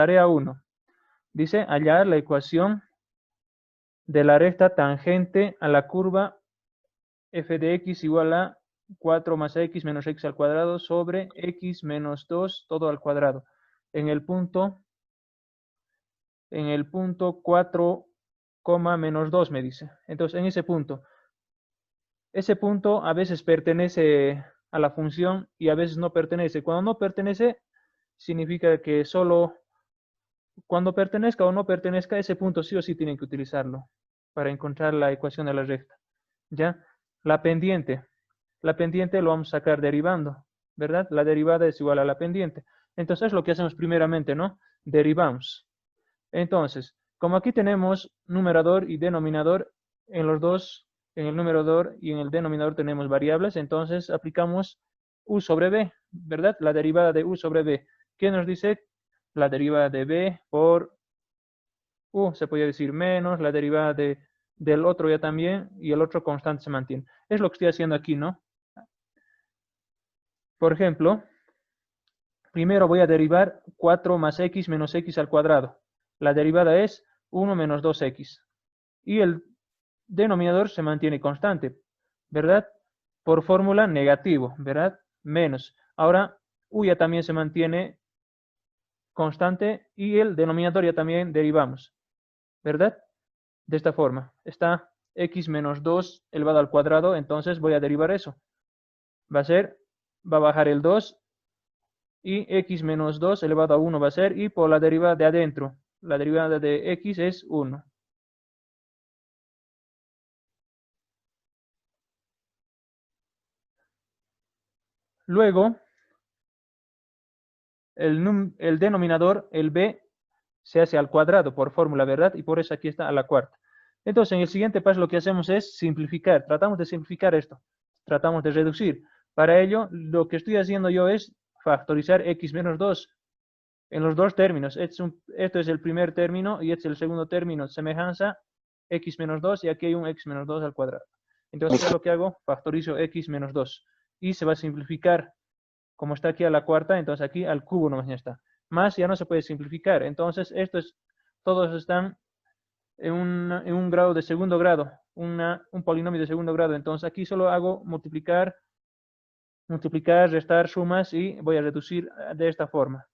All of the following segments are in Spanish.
Tarea 1. Dice hallar la ecuación de la recta tangente a la curva f de x igual a 4 más x menos x al cuadrado sobre x menos 2 todo al cuadrado. En el punto 4, menos 2 me dice. Entonces, en ese punto a veces pertenece a la función y a veces no pertenece. Cuando no pertenece, significa que solo cuando pertenezca o no pertenezca, ese punto sí o sí tienen que utilizarlo para encontrar la ecuación de la recta. ¿Ya? La pendiente lo vamos a sacar derivando, ¿verdad? La derivada es igual a la pendiente. Entonces, es lo que hacemos primeramente, ¿no? Derivamos. Entonces, como aquí tenemos numerador y denominador, en los dos, en el numerador y en el denominador tenemos variables, entonces aplicamos u sobre b, ¿verdad? La derivada de u sobre b. ¿Qué nos dice? La derivada de b por u, se podría decir menos, la derivada del otro ya también, y el otro constante se mantiene. Es lo que estoy haciendo aquí, ¿no? Por ejemplo, primero voy a derivar 4 más x menos x al cuadrado. La derivada es 1 menos 2x. Y el denominador se mantiene constante, ¿verdad? Por fórmula negativo, ¿verdad? Menos. Ahora, u ya también se mantiene constante y el denominador ya también derivamos, ¿verdad? De esta forma. Está x menos 2 elevado al cuadrado, entonces voy a derivar eso. Va a bajar el 2 y x menos 2 elevado a 1 va a ser, y por la derivada de adentro, la derivada de x es 1. Luego, el denominador, el b, se hace al cuadrado por fórmula, ¿verdad? Y por eso aquí está a la cuarta. Entonces, en el siguiente paso lo que hacemos es simplificar. Tratamos de simplificar esto. Tratamos de reducir. Para ello, lo que estoy haciendo yo es factorizar x menos 2 en los dos términos. Esto es el primer término y este es el segundo término. Semejanza, x menos 2, y aquí hay un x menos 2 al cuadrado. Entonces, ¿qué es lo que hago? Factorizo x menos 2. Y se va a simplificar. Como está aquí a la cuarta, entonces aquí al cubo nomás ya está. Más ya no se puede simplificar. Entonces, todos están en un grado de segundo grado, un polinomio de segundo grado. Entonces, aquí solo hago multiplicar, restar, sumas, y voy a reducir de esta forma.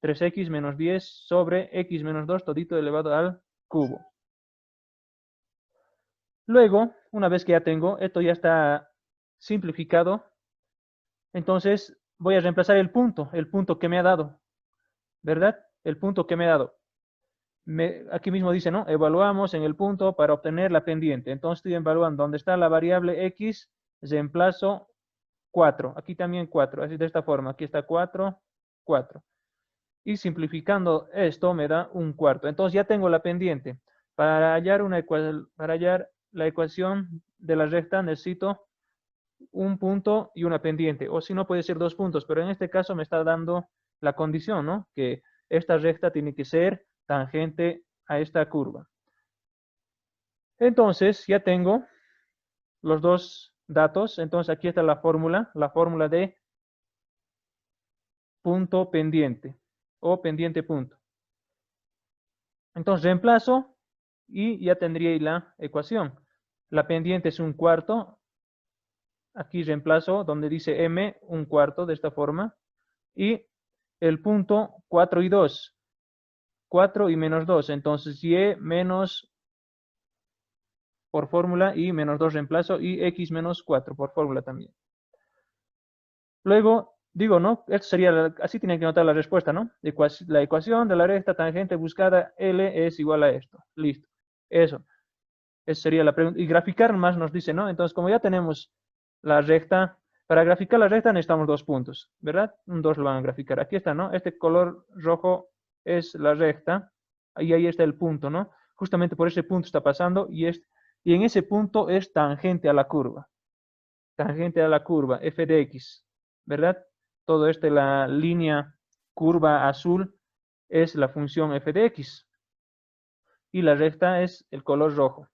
3x menos 10 sobre x menos 2 todito elevado al cubo. Luego, una vez que ya tengo, esto ya está simplificado, entonces voy a reemplazar el punto que me ha dado, ¿verdad? El punto que me ha dado. Aquí mismo dice, ¿no? Evaluamos en el punto para obtener la pendiente. Entonces estoy evaluando donde está la variable x, reemplazo 4. Aquí también 4, así de esta forma. Aquí está 4, 4. Y simplificando esto me da un cuarto. Entonces ya tengo la pendiente. Para hallar la ecuación de la recta necesito un punto y una pendiente. O si no, puede ser dos puntos. Pero en este caso me está dando la condición, ¿no? Que esta recta tiene que ser tangente a esta curva. Entonces ya tengo los dos datos. Entonces aquí está la fórmula de punto pendiente o pendiente punto. Entonces reemplazo y ya tendría ahí la ecuación. La pendiente es un cuarto. Aquí reemplazo donde dice m, un cuarto, de esta forma. Y el punto 4 y 2. 4 y menos 2. Entonces y menos por fórmula y menos 2 reemplazo y x menos 4 por fórmula también. Luego digo, ¿no? Esto sería, así tienen que notar la respuesta, ¿no? La ecuación de la recta tangente buscada L es igual a esto. Listo. Eso sería la pregunta. Y graficar más nos dice, ¿no? Entonces, como ya tenemos la recta, para graficar la recta necesitamos dos puntos, ¿verdad? Un 2 lo van a graficar. Aquí está, ¿no? Este color rojo es la recta. Y ahí está el punto, ¿no? Justamente por ese punto está pasando y en ese punto es tangente a la curva. Tangente a la curva, f de x, ¿verdad? Todo esto, la línea curva azul, es la función f de x. Y la recta es el color rojo.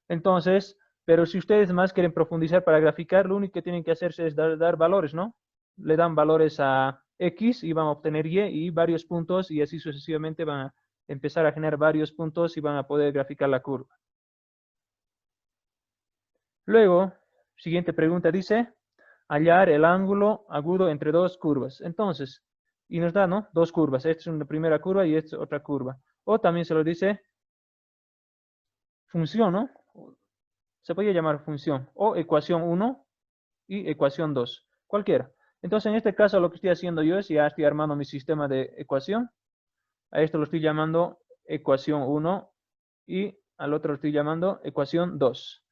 Entonces, pero si ustedes más quieren profundizar para graficar, lo único que tienen que hacerse es dar valores, ¿no? Le dan valores a X y van a obtener Y y varios puntos y así sucesivamente van a empezar a generar varios puntos y van a poder graficar la curva. Luego, siguiente pregunta dice, hallar el ángulo agudo entre dos curvas. Entonces, y nos da, ¿no? Dos curvas. Esta es una primera curva y esta es otra curva. O también se lo dice función, ¿no? Se puede llamar función. O ecuación 1 y ecuación 2. Cualquiera. Entonces, en este caso, lo que estoy haciendo yo es, ya estoy armando mi sistema de ecuación. A esto lo estoy llamando ecuación 1 y al otro lo estoy llamando ecuación 2.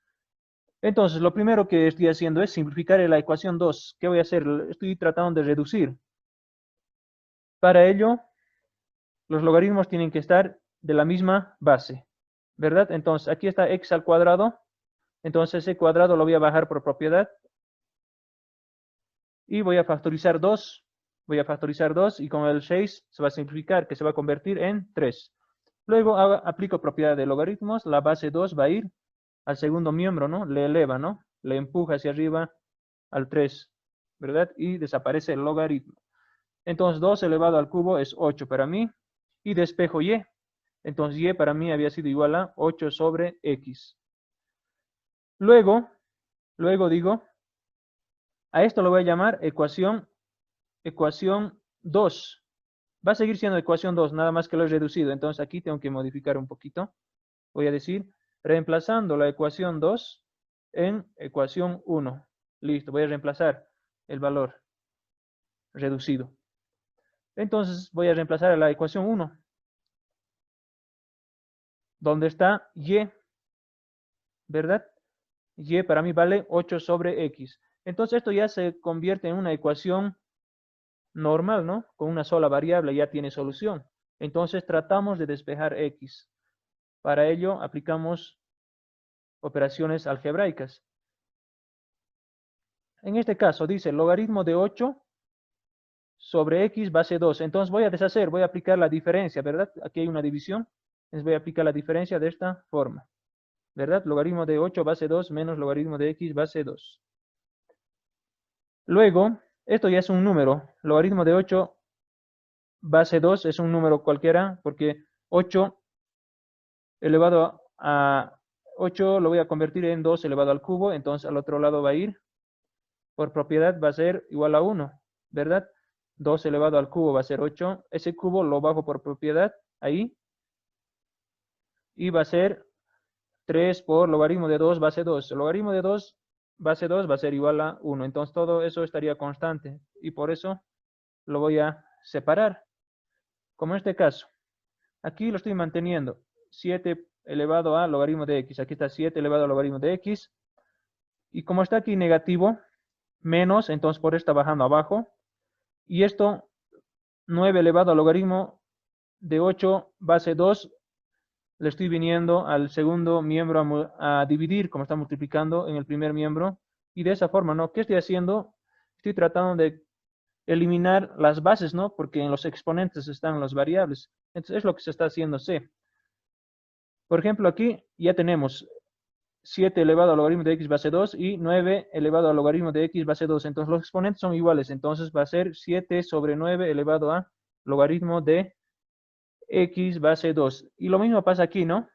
Entonces, lo primero que estoy haciendo es simplificar la ecuación 2. ¿Qué voy a hacer? Estoy tratando de reducir. Para ello, los logaritmos tienen que estar de la misma base, ¿verdad? Entonces, aquí está x al cuadrado. Entonces, ese cuadrado lo voy a bajar por propiedad. Y voy a factorizar 2. Voy a factorizar 2 y con el 6 se va a simplificar, que se va a convertir en 3. Luego aplico propiedad de logaritmos. La base 2 va a ir al segundo miembro, ¿no? Le eleva, ¿no? Le empuja hacia arriba al 3, ¿verdad? Y desaparece el logaritmo. Entonces 2 elevado al cubo es 8 para mí. Y despejo y. Entonces y para mí había sido igual a 8 sobre x. Luego digo, a esto lo voy a llamar ecuación 2. Va a seguir siendo ecuación 2, nada más que lo he reducido. Entonces aquí tengo que modificar un poquito. Voy a decir, reemplazando la ecuación 2 en ecuación 1. Listo, voy a reemplazar el valor reducido. Entonces voy a reemplazar a la ecuación 1. ¿Dónde está y? ¿Verdad? Y para mí vale 8 sobre x. Entonces esto ya se convierte en una ecuación normal, ¿no? Con una sola variable ya tiene solución. Entonces tratamos de despejar x. Para ello aplicamos operaciones algebraicas. En este caso dice logaritmo de 8 sobre x base 2. Entonces voy a deshacer, voy a aplicar la diferencia, ¿verdad? Aquí hay una división. Entonces voy a aplicar la diferencia de esta forma, ¿verdad? Logaritmo de 8 base 2 menos logaritmo de x base 2. Luego, esto ya es un número. Logaritmo de 8 base 2 es un número cualquiera porque 8 elevado a 8 lo voy a convertir en 2 elevado al cubo. Entonces al otro lado va a ir, por propiedad va a ser igual a 1, ¿verdad? 2 elevado al cubo va a ser 8. Ese cubo lo bajo por propiedad ahí. Y va a ser 3 por logaritmo de 2 base 2. El logaritmo de 2 base 2 va a ser igual a 1. Entonces todo eso estaría constante. Y por eso lo voy a separar. Como en este caso. Aquí lo estoy manteniendo. 7 elevado a logaritmo de x. Aquí está 7 elevado a logaritmo de x. Y como está aquí negativo, menos, entonces por esto está bajando abajo. Y esto, 9 elevado al logaritmo de 8 base 2, le estoy viniendo al segundo miembro a dividir, como está multiplicando en el primer miembro. Y de esa forma, ¿no? ¿Qué estoy haciendo? Estoy tratando de eliminar las bases, ¿no? Porque en los exponentes están las variables. Entonces es lo que se está haciendo C. Por ejemplo, aquí ya tenemos 7 elevado al logaritmo de x base 2 y 9 elevado al logaritmo de x base 2. Entonces los exponentes son iguales. Entonces va a ser 7 sobre 9 elevado a logaritmo de x base 2. Y lo mismo pasa aquí, ¿no?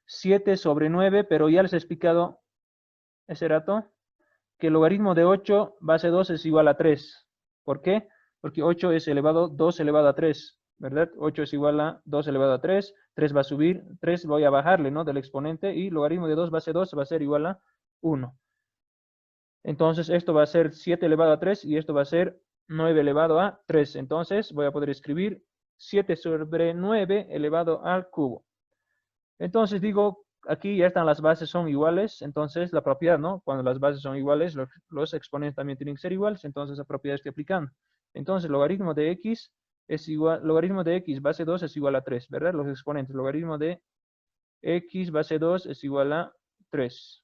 7 sobre 9, pero ya les he explicado ese rato que el logaritmo de 8 base 2 es igual a 3. ¿Por qué? Porque 8 es elevado 2 elevado a 3, ¿verdad? 8 es igual a 2 elevado a 3, 3 va a subir, 3 voy a bajarle, ¿no? Del exponente y logaritmo de 2 base 2 va a ser igual a 1. Entonces esto va a ser 7 elevado a 3 y esto va a ser 9 elevado a 3. Entonces voy a poder escribir 7 sobre 9 elevado al cubo. Entonces digo, aquí ya están las bases son iguales, entonces la propiedad, ¿no? Cuando las bases son iguales, los exponentes también tienen que ser iguales, entonces la propiedad estoy aplicando. Entonces logaritmo de x es igual, logaritmo de x base 2 es igual a 3, ¿verdad? Los exponentes, logaritmo de x base 2 es igual a 3.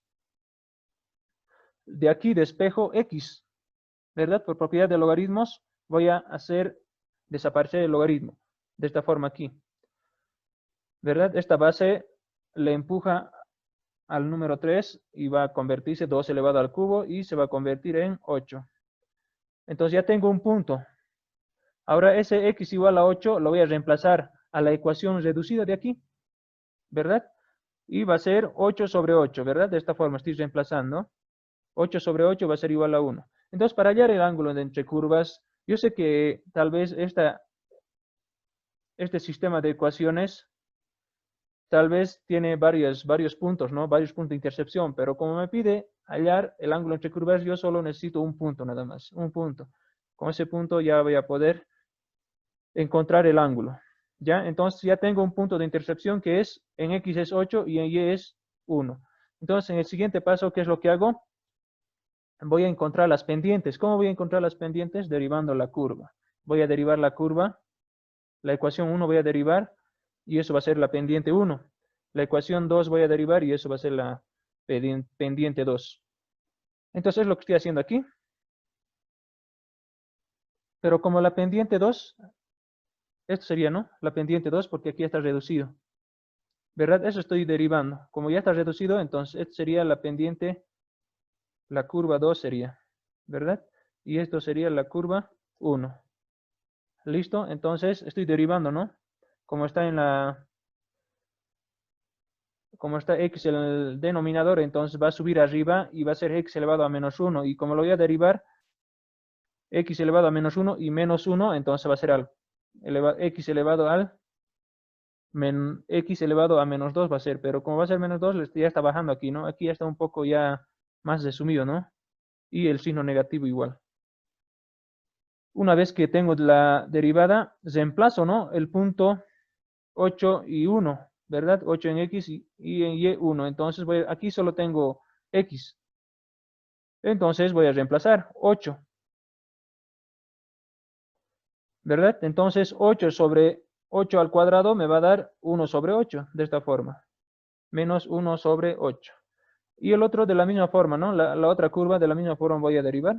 De aquí despejo x, ¿verdad? Por propiedad de logaritmos voy a hacer desaparecer el logaritmo, de esta forma aquí. ¿Verdad? Esta base le empuja al número 3 y va a convertirse 2 elevado al cubo y se va a convertir en 8. Entonces ya tengo un punto. Ahora ese x igual a 8 lo voy a reemplazar a la ecuación reducida de aquí, ¿verdad? Y va a ser 8 sobre 8, ¿verdad? De esta forma estoy reemplazando. 8 sobre 8 va a ser igual a 1. Entonces, para hallar el ángulo de entre curvas, yo sé que tal vez este sistema de ecuaciones tal vez tiene varios puntos, ¿no? Varios puntos de intercepción, pero como me pide hallar el ángulo entre curvas, yo solo necesito un punto nada más, un punto. Con ese punto ya voy a poder encontrar el ángulo. ¿Ya? Entonces ya tengo un punto de intercepción que es, en X es 8 y en Y es 1. Entonces en el siguiente paso, ¿qué es lo que hago? Voy a encontrar las pendientes. ¿Cómo voy a encontrar las pendientes? Derivando la curva. Voy a derivar la curva, la ecuación 1 voy a derivar y eso va a ser la pendiente 1. La ecuación 2 voy a derivar y eso va a ser la pendiente 2. Entonces es lo que estoy haciendo aquí. Pero como la pendiente 2, esto sería, ¿no? La pendiente 2 porque aquí está reducido. ¿Verdad? Eso estoy derivando. Como ya está reducido, entonces esto sería la pendiente, la curva 2 sería, ¿verdad? Y esto sería la curva 1. ¿Listo? Entonces estoy derivando, ¿no? Como está como está x en el denominador, entonces va a subir arriba y va a ser x elevado a menos 1. Y como lo voy a derivar, x elevado a menos 1 y menos 1, entonces va a ser x elevado al x elevado a menos 2 va a ser, pero como va a ser menos 2, ya está bajando aquí, ¿no? Aquí ya está un poco ya más resumido, ¿no? Y el signo negativo igual. Una vez que tengo la derivada, reemplazo, ¿no? El punto 8 y 1, ¿verdad? 8 en x y en y 1. Entonces aquí solo tengo x. Entonces voy a reemplazar 8, ¿verdad? Entonces 8 sobre 8 al cuadrado me va a dar 1 sobre 8, de esta forma. Menos 1 sobre 8. Y el otro de la misma forma, ¿no? La otra curva de la misma forma voy a derivar.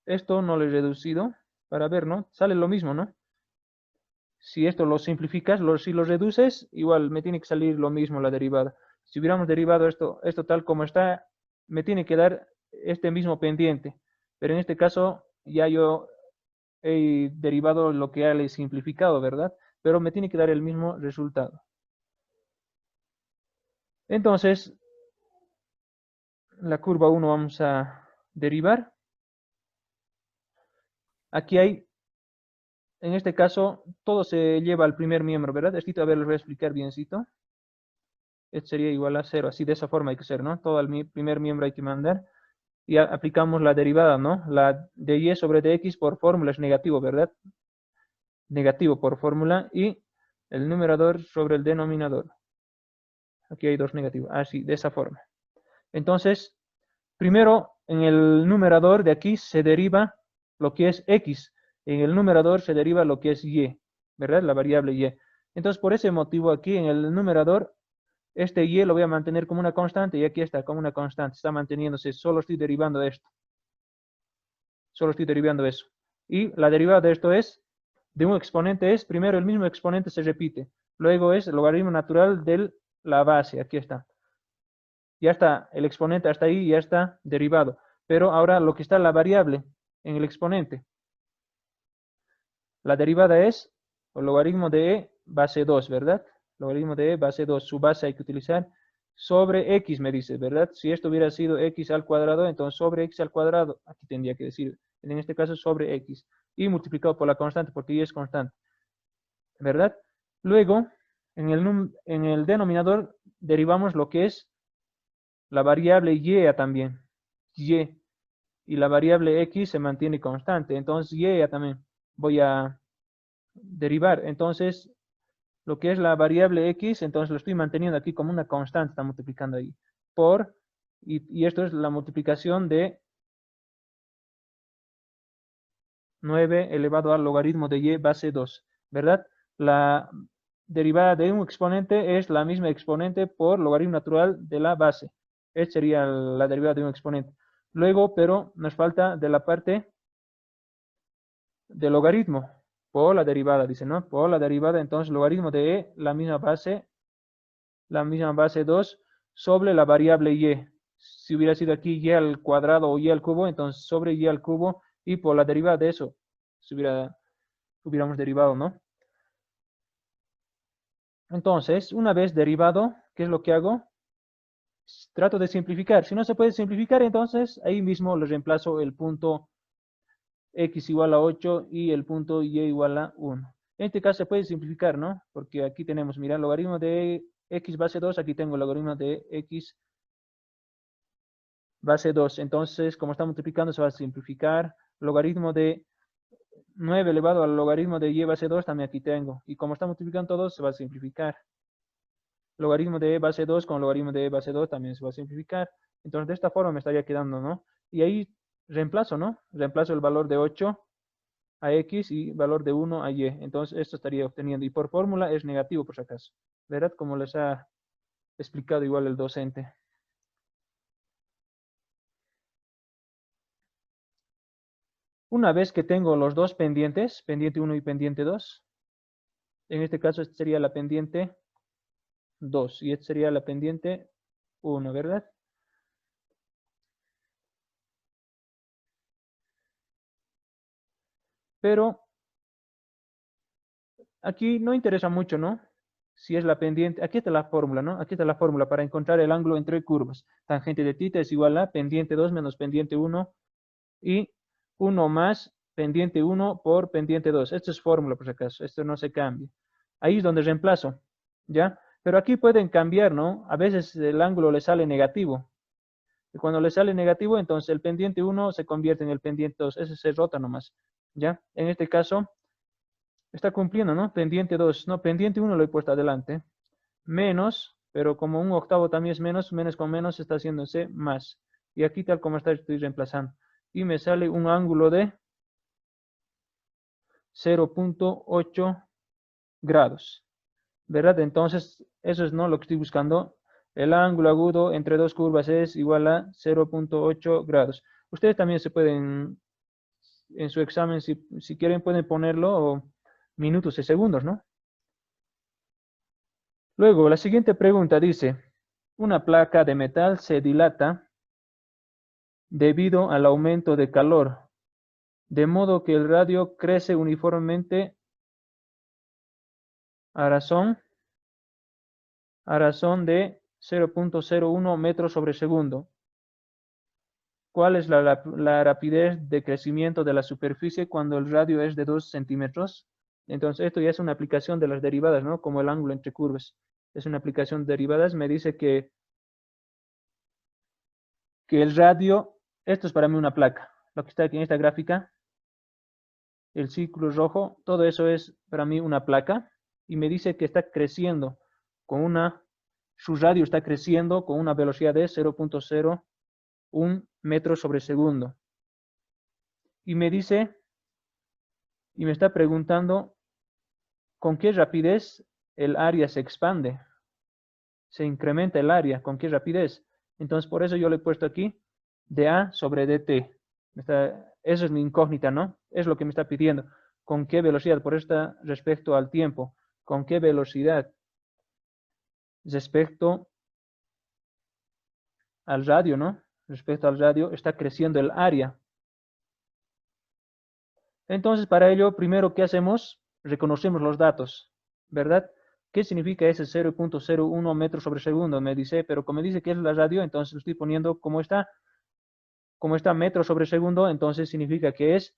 Esto no lo he reducido para ver, ¿no? Sale lo mismo, ¿no? Si esto lo simplificas, si lo reduces, igual me tiene que salir lo mismo la derivada. Si hubiéramos derivado esto tal como está, me tiene que dar este mismo pendiente. Pero en este caso ya yo he derivado lo que ya le he simplificado, ¿verdad? Pero me tiene que dar el mismo resultado. Entonces, la curva 1 vamos a derivar. Aquí hay, en este caso, todo se lleva al primer miembro, ¿verdad? Esto, a ver, lo voy a explicar biencito. Esto sería igual a 0, así de esa forma hay que ser, ¿no? Todo al primer miembro hay que mandar. Y aplicamos la derivada, ¿no? La de y sobre dx por fórmula es negativo, ¿verdad? Negativo por fórmula y el numerador sobre el denominador. Aquí hay dos negativos, así, de esa forma. Entonces, primero, en el numerador de aquí se deriva lo que es x. En el numerador se deriva lo que es y, ¿verdad? La variable y. Entonces, por ese motivo aquí en el numerador, este y lo voy a mantener como una constante y aquí está como una constante. Está manteniéndose, solo estoy derivando esto. Solo estoy derivando eso. Y la derivada de esto es, de un exponente es, primero el mismo exponente se repite. Luego es el logaritmo natural de la base. Aquí está. Ya está el exponente hasta ahí, ya está derivado. Pero ahora lo que está la variable en el exponente. La derivada es el logaritmo de e base 2, ¿verdad? Logaritmo de e base 2. Su base hay que utilizar sobre x, me dice, ¿verdad? Si esto hubiera sido x al cuadrado, entonces sobre x al cuadrado, aquí tendría que decir, en este caso sobre x, y multiplicado por la constante, porque y es constante, ¿verdad? Luego, en el denominador derivamos lo que es la variable y también, y la variable x se mantiene constante, entonces y también voy a derivar, entonces lo que es la variable x, entonces lo estoy manteniendo aquí como una constante, está multiplicando ahí, por, y esto es la multiplicación de 9 elevado al logaritmo de y base 2, ¿verdad? La derivada de un exponente es la misma exponente por logaritmo natural de la base. Esta sería la derivada de un exponente. Luego, pero nos falta de la parte del logaritmo por la derivada, dice, ¿no? Por la derivada, entonces logaritmo de e, la misma base 2 sobre la variable y. Si hubiera sido aquí y al cuadrado o y al cubo, entonces sobre y al cubo y por la derivada de eso hubiéramos derivado, ¿no? Entonces, una vez derivado, ¿qué es lo que hago? Trato de simplificar. Si no se puede simplificar, entonces ahí mismo le reemplazo el punto x igual a 8 y el punto y igual a 1. En este caso se puede simplificar, ¿no? Porque aquí tenemos, mira, logaritmo de x base 2, aquí tengo el logaritmo de x base 2. Entonces, como está multiplicando, se va a simplificar. Logaritmo de 9 elevado al logaritmo de y base 2 también aquí tengo. Y como está multiplicando todo, se va a simplificar. Logaritmo de base 2 con logaritmo de base 2 también se va a simplificar. Entonces, de esta forma me estaría quedando, ¿no? Y ahí reemplazo, ¿no? Reemplazo el valor de 8 a x y valor de 1 a y. Entonces, esto estaría obteniendo. Y por fórmula es negativo, por si acaso. ¿Verdad? Como les ha explicado igual el docente. Una vez que tengo los dos pendientes, pendiente 1 y pendiente 2, en este caso esta sería la pendiente 2 y esta sería la pendiente 1, ¿verdad? Pero aquí no interesa mucho, ¿no? Si es la pendiente, aquí está la fórmula, ¿no? Aquí está la fórmula para encontrar el ángulo entre curvas. Tangente de θ es igual a pendiente 2 menos pendiente 1 y 1 más pendiente 1 por pendiente 2. Esto es fórmula, por si acaso. Esto no se cambia. Ahí es donde reemplazo, ¿ya? Pero aquí pueden cambiar, ¿no? A veces el ángulo le sale negativo. Y cuando le sale negativo, entonces el pendiente 1 se convierte en el pendiente 2. Ese se rota nomás, ¿ya? En este caso, está cumpliendo, ¿no? Pendiente 2. No, pendiente 1 lo he puesto adelante. Menos, pero como un octavo también es menos, menos con menos está haciéndose más. Y aquí tal como está estoy reemplazando. Y me sale un ángulo de 0.8 grados. ¿Verdad? Entonces, eso es, ¿no?, lo que estoy buscando. El ángulo agudo entre dos curvas es igual a 0.8 grados. Ustedes también se pueden, en su examen, si quieren, pueden ponerlo minutos y segundos, ¿no? Luego, la siguiente pregunta dice, una placa de metal se dilata debido al aumento de calor, de modo que el radio crece uniformemente a razón de 0.01 metros sobre segundo. ¿Cuál es la rapidez de crecimiento de la superficie cuando el radio es de 2 centímetros? Entonces, esto ya es una aplicación de las derivadas, ¿no? Como el ángulo entre curvas. Es una aplicación de derivadas. Me dice que el radio, esto es para mí una placa. Lo que está aquí en esta gráfica, el círculo rojo, todo eso es para mí una placa. Y me dice que está creciendo su radio está creciendo con una velocidad de 0.01 metros sobre segundo. Y me dice, y me está preguntando con qué rapidez el área se expande, se incrementa el área, con qué rapidez. Entonces, por eso yo le he puesto aquí dA sobre dt. Eso es mi incógnita, ¿no? Es lo que me está pidiendo. ¿Con qué velocidad? Por eso está respecto al tiempo. ¿Con qué velocidad? Respecto al radio, ¿no? Respecto al radio está creciendo el área. Entonces, para ello, primero, ¿qué hacemos? Reconocemos los datos, ¿verdad? ¿Qué significa ese 0.01 metros sobre segundo? Me dice, pero como dice que es la radio, entonces lo estoy poniendo como está metros sobre segundo, entonces significa que es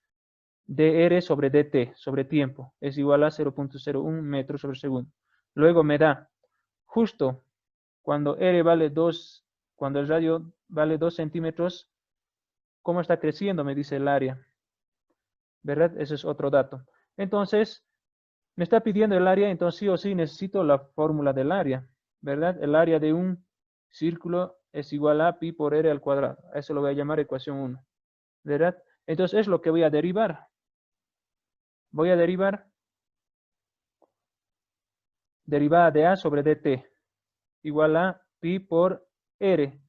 dr sobre dt, sobre tiempo, es igual a 0.01 metros sobre segundo. Luego me da, justo cuando r vale 2, cuando el radio vale 2 centímetros, ¿cómo está creciendo? Me dice el área, ¿verdad? Ese es otro dato. Entonces, me está pidiendo el área, entonces sí o sí necesito la fórmula del área, ¿verdad? El área de un círculo es igual a pi por r al cuadrado. A eso lo voy a llamar ecuación 1, ¿verdad? Entonces es lo que voy a derivar. Voy a derivar derivada de a sobre dt igual a pi por r.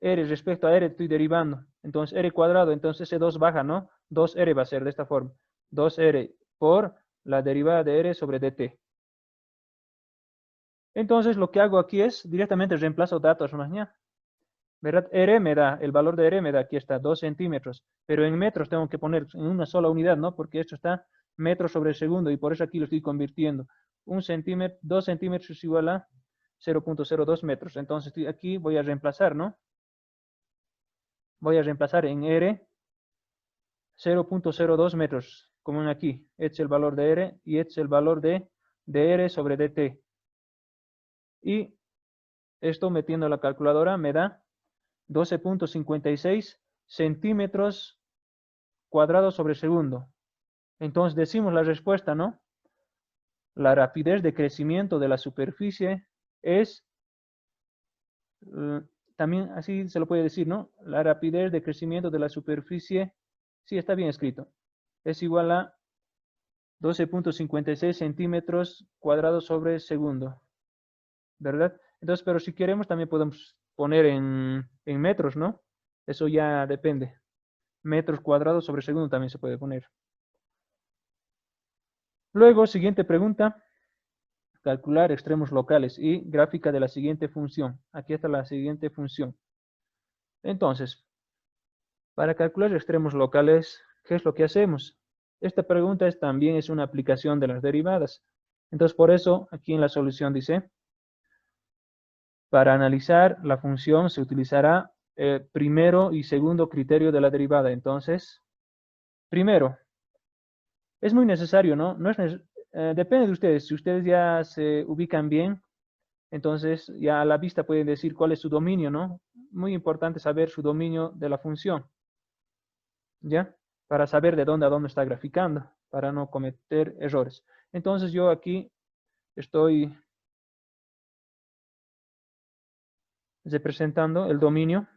R respecto a r estoy derivando. Entonces r cuadrado, entonces ese 2 baja, ¿no? 2r va a ser de esta forma. 2r por la derivada de r sobre dt. Entonces lo que hago aquí es directamente reemplazo datos, ¿no? ¿verdad? R me da, el valor de R me da, aquí está, 2 centímetros, pero en metros tengo que poner en una sola unidad, ¿no? Porque esto está metros sobre segundo y por eso aquí lo estoy convirtiendo. 1 centímetro, 2 centímetros es igual a 0.02 metros. Entonces aquí voy a reemplazar, ¿no? Voy a reemplazar en R 0.02 metros, como en aquí. Este es el valor de R y este es el valor de R sobre dt. Y esto metiendo la calculadora me da 12.56 centímetros cuadrados sobre segundo. Entonces decimos la respuesta, ¿no? La rapidez de crecimiento de la superficie es, también así se lo puede decir, ¿no? La rapidez de crecimiento de la superficie, sí está bien escrito, es igual a 12.56 centímetros cuadrados sobre segundo, ¿verdad? Entonces, pero si queremos también podemos poner en metros, ¿no? Eso ya depende. Metros cuadrados sobre segundo también se puede poner. Luego, siguiente pregunta. Calcular extremos locales y gráfica de la siguiente función. Aquí está la siguiente función. Entonces, para calcular extremos locales, ¿qué es lo que hacemos? Esta pregunta también es una aplicación de las derivadas. Entonces, por eso, aquí en la solución dice, para analizar la función se utilizará el primero y segundo criterio de la derivada. Entonces, primero, es muy necesario, ¿no? Depende de ustedes. Si ustedes ya se ubican bien, entonces ya a la vista pueden decir cuál es su dominio, ¿no? Muy importante saber su dominio de la función, ¿ya? Para saber de dónde a dónde está graficando, para no cometer errores. Entonces yo aquí estoy representando el dominio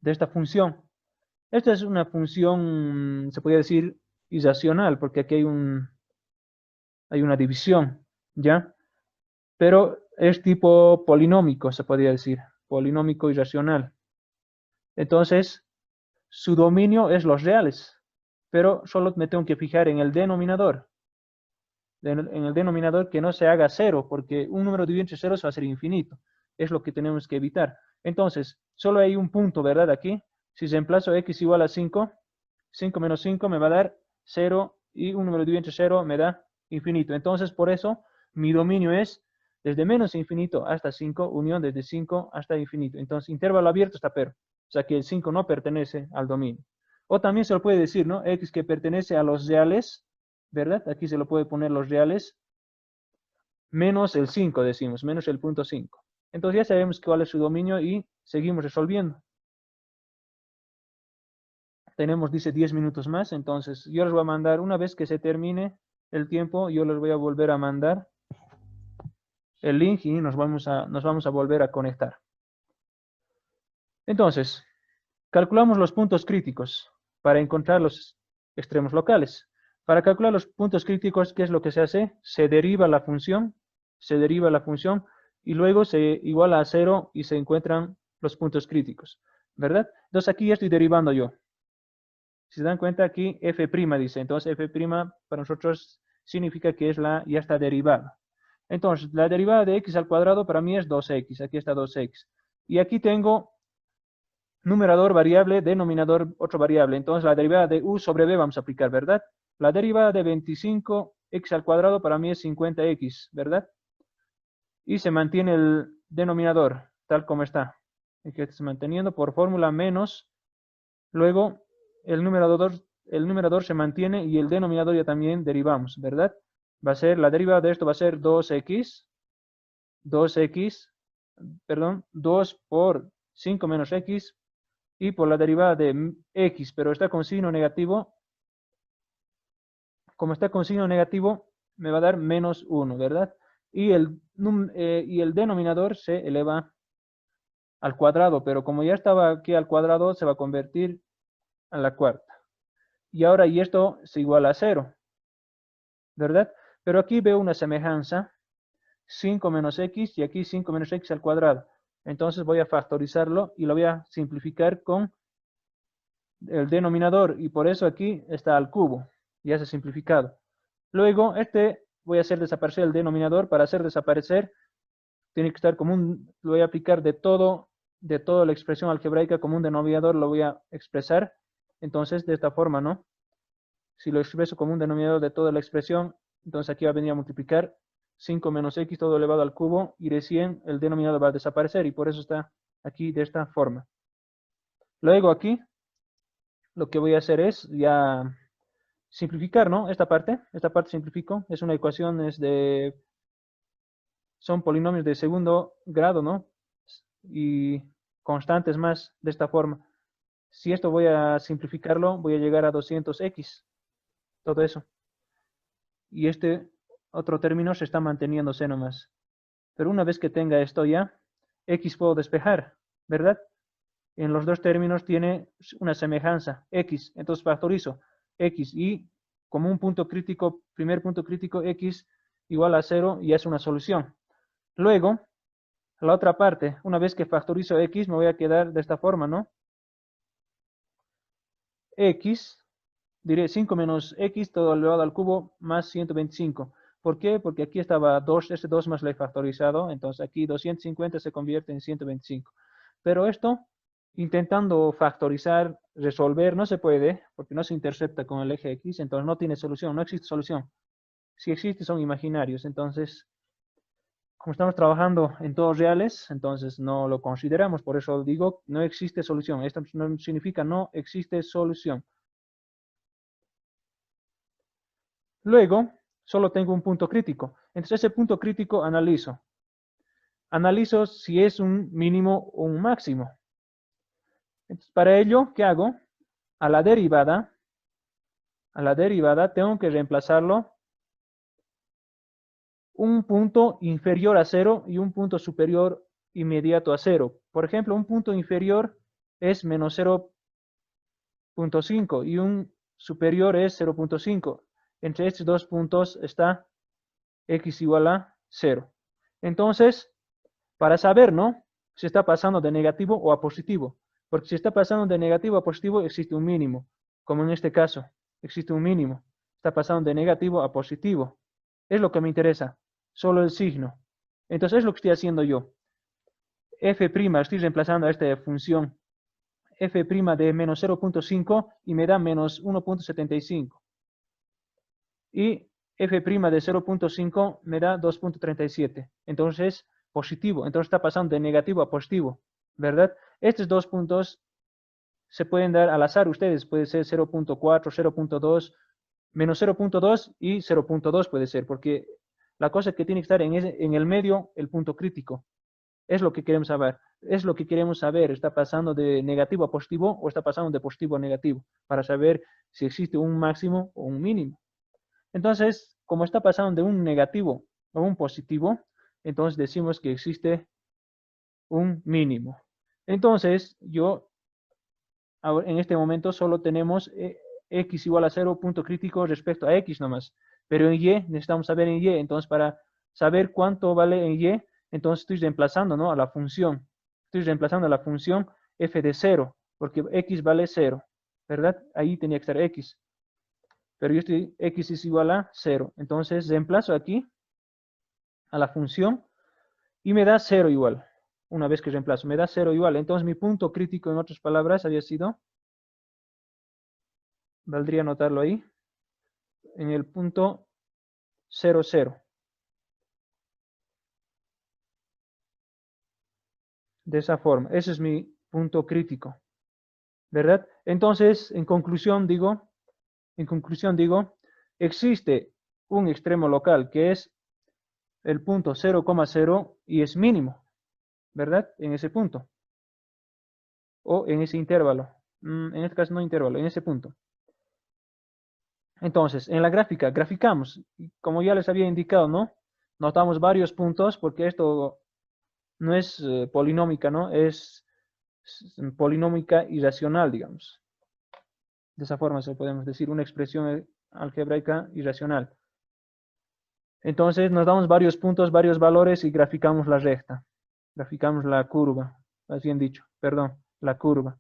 de esta función. Esta es una función, se podría decir, irracional, porque aquí hay una división, ¿ya? Pero es tipo polinómico, se podría decir, polinómico irracional. Entonces, su dominio es los reales, pero solo me tengo que fijar en el denominador. En el denominador que no se haga cero, porque un número dividido entre ceros va a ser infinito. Es lo que tenemos que evitar. Entonces, solo hay un punto, ¿verdad? Aquí, si reemplazo x igual a 5, 5 menos 5 me va a dar 0 y un número dividido entre 0 me da infinito. Entonces, por eso, mi dominio es desde menos infinito hasta 5, unión desde 5 hasta infinito. Entonces, intervalo abierto está pero. O sea que el 5 no pertenece al dominio. O también se lo puede decir, ¿no? X que pertenece a los reales, ¿verdad? Aquí se lo puede poner los reales, menos el 5 decimos, menos el punto 5. Entonces ya sabemos cuál es su dominio y seguimos resolviendo. Tenemos, dice, 10 minutos más, entonces yo les voy a mandar, una vez que se termine el tiempo, yo les voy a volver a mandar el link y nos vamos a volver a conectar. Entonces, calculamos los puntos críticos para encontrar los extremos locales. Para calcular los puntos críticos, ¿qué es lo que se hace? Se deriva la función y luego se iguala a 0 y se encuentran los puntos críticos, ¿verdad? Entonces aquí ya estoy derivando yo. Si se dan cuenta aquí f' dice, entonces f' para nosotros significa que ya está derivada. Entonces la derivada de x al cuadrado para mí es 2x, aquí está 2x. Y aquí tengo numerador variable, denominador otro variable. Entonces la derivada de u sobre b vamos a aplicar, ¿verdad? La derivada de 25x al cuadrado para mí es 50x, ¿verdad? Y se mantiene el denominador tal como está. Aquí está manteniendo por fórmula menos. Luego el numerador se mantiene y el denominador ya también derivamos, ¿verdad? Va a ser, la derivada de esto va a ser 2x, perdón, 2 por 5 menos x, y por la derivada de x, pero está con signo negativo. Como está con signo negativo, me va a dar menos 1, ¿verdad? Y el denominador se eleva al cuadrado, pero como ya estaba aquí al cuadrado, se va a convertir a la cuarta. Y ahora, y esto se iguala a 0, ¿verdad? Pero aquí veo una semejanza, 5 menos x, y aquí 5 menos x al cuadrado. Entonces voy a factorizarlo y lo voy a simplificar con el denominador, y por eso aquí está al cubo, ya se ha simplificado. Luego, voy a hacer desaparecer el denominador para hacer desaparecer tiene que estar como lo voy a aplicar de toda la expresión algebraica como un denominador, lo voy a expresar. Entonces, de esta forma, ¿no? Si lo expreso como un denominador de toda la expresión, entonces aquí va a venir a multiplicar 5 menos x todo elevado al cubo, y recién el denominador va a desaparecer, y por eso está aquí de esta forma. Luego aquí, lo que voy a hacer es ya simplificar, ¿no? Esta parte simplifico, es una ecuación, son polinomios de segundo grado, ¿no? Y constantes más de esta forma. Si esto voy a simplificarlo, voy a llegar a 200x, todo eso. Y este otro término se está manteniéndose nomás. Pero una vez que tenga esto ya, x puedo despejar, ¿verdad? En los dos términos tiene una semejanza, x. Entonces factorizo x y como un punto crítico, primer punto crítico, x igual a 0 y es una solución. Luego, la otra parte, una vez que factorizo x, me voy a quedar de esta forma, ¿no? X, diré 5 menos x todo elevado al cubo más 125. ¿Por qué? Porque aquí estaba 2, este 2 más lo he factorizado, entonces aquí 250 se convierte en 125. Pero esto, intentando factorizar, resolver, no se puede, porque no se intercepta con el eje x, entonces no tiene solución, no existe solución. Si existe, son imaginarios, entonces, como estamos trabajando en todos reales, entonces no lo consideramos, por eso digo, no existe solución. Esto no significa no existe solución. Luego, solo tengo un punto crítico. Entonces, ese punto crítico analizo. Analizo si es un mínimo o un máximo. Entonces, para ello, ¿qué hago? A la derivada tengo que reemplazarlo un punto inferior a 0 y un punto superior inmediato a 0. Por ejemplo, un punto inferior es menos 0.5 y un superior es 0.5. Entre estos dos puntos está x igual a 0. Entonces, para saber, ¿no? Si está pasando de negativo o a positivo. Porque si está pasando de negativo a positivo, existe un mínimo. Como en este caso, existe un mínimo. Está pasando de negativo a positivo. Es lo que me interesa. Solo el signo. Entonces, es lo que estoy haciendo yo. F', estoy reemplazando a esta función f' de menos 0.5 y me da menos 1.75. Y f' de 0.5 me da 2.37. Entonces, positivo. Entonces está pasando de negativo a positivo, ¿verdad? Estos dos puntos se pueden dar al azar ustedes. Puede ser 0.4, 0.2, menos 0.2 y 0.2 puede ser, porque la cosa que tiene que estar en el medio, el punto crítico. Es lo que queremos saber. Es lo que queremos saber. ¿Está pasando de negativo a positivo o está pasando de positivo a negativo? Para saber si existe un máximo o un mínimo. Entonces, como está pasando de un negativo a un positivo, entonces decimos que existe un mínimo. Entonces, en este momento solo tenemos x igual a 0, punto crítico respecto a x nomás. Pero en y, necesitamos saber en y. Entonces, para saber cuánto vale en y, entonces estoy reemplazando, ¿no? A la función. Estoy reemplazando a la función f de 0, porque x vale 0, ¿verdad? Ahí tenía que estar x. Pero yo estoy, x es igual a 0. Entonces reemplazo aquí a la función y me da 0 igual. Una vez que reemplazo, me da 0 igual. Entonces mi punto crítico, en otras palabras, había sido, valdría anotarlo ahí, en el punto 0, 0. De esa forma. Ese es mi punto crítico, ¿verdad? Entonces, en conclusión digo, existe un extremo local que es el punto 0,0 y es mínimo, ¿verdad? En ese punto. O en ese intervalo. En este caso no intervalo, en ese punto. Entonces, en la gráfica, graficamos. Como ya les había indicado, ¿no? Notamos varios puntos porque esto no es polinómica, ¿no? Es polinómica irracional, digamos. De esa forma se podemos decir una expresión algebraica irracional. Entonces nos damos varios puntos, varios valores y graficamos la recta. Graficamos la curva, más bien dicho, perdón, la curva.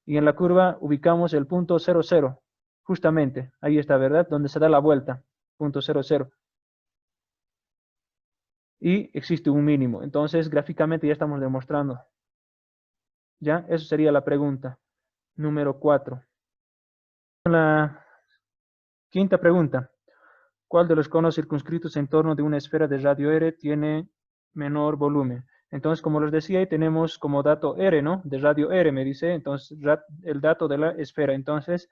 Y en la curva ubicamos el punto 0, 0. Justamente, ahí está, ¿verdad? Donde se da la vuelta, punto 0, 0. y existe un mínimo. Entonces, gráficamente ya estamos demostrando. ¿Ya? Eso sería la pregunta número 4. La quinta pregunta. ¿Cuál de los conos circunscritos en torno de una esfera de radio R tiene menor volumen? Entonces, como les decía, ahí tenemos como dato R, ¿no? De radio R, me dice, entonces, el dato de la esfera. Entonces,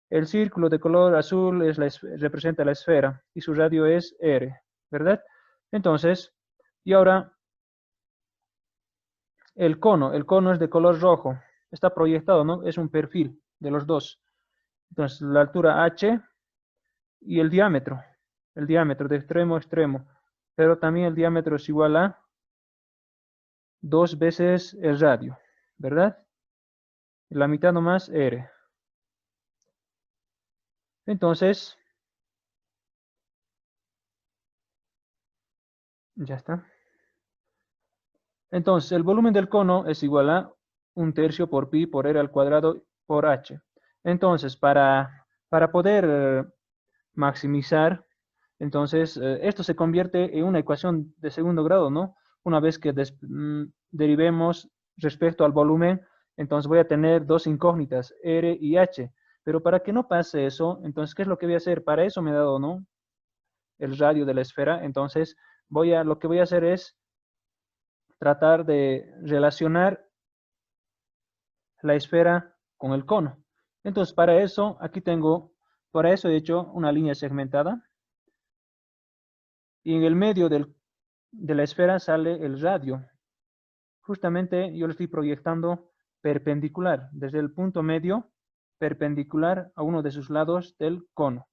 el círculo de color azul representa la esfera y su radio es R, ¿verdad? Entonces, y ahora, el cono es de color rojo, está proyectado, ¿no? Es un perfil de los dos. Entonces, la altura H y el diámetro de extremo a extremo, pero también el diámetro es igual a 2 veces el radio, ¿verdad? La mitad nomás R. Entonces, ya está. Entonces, el volumen del cono es igual a 1/3 por pi por r al cuadrado por h. Entonces, para poder maximizar, entonces, esto se convierte en una ecuación de segundo grado, ¿no? Una vez que derivemos respecto al volumen, entonces voy a tener dos incógnitas, R y H. Pero para que no pase eso, entonces, ¿qué es lo que voy a hacer? Para eso me he dado, ¿no? El radio de la esfera. Entonces, lo que voy a hacer es tratar de relacionar la esfera con el cono. Entonces, para eso he hecho una línea segmentada. Y en el medio de la esfera sale el radio. Justamente yo lo estoy proyectando perpendicular, desde el punto medio, perpendicular a uno de sus lados del cono.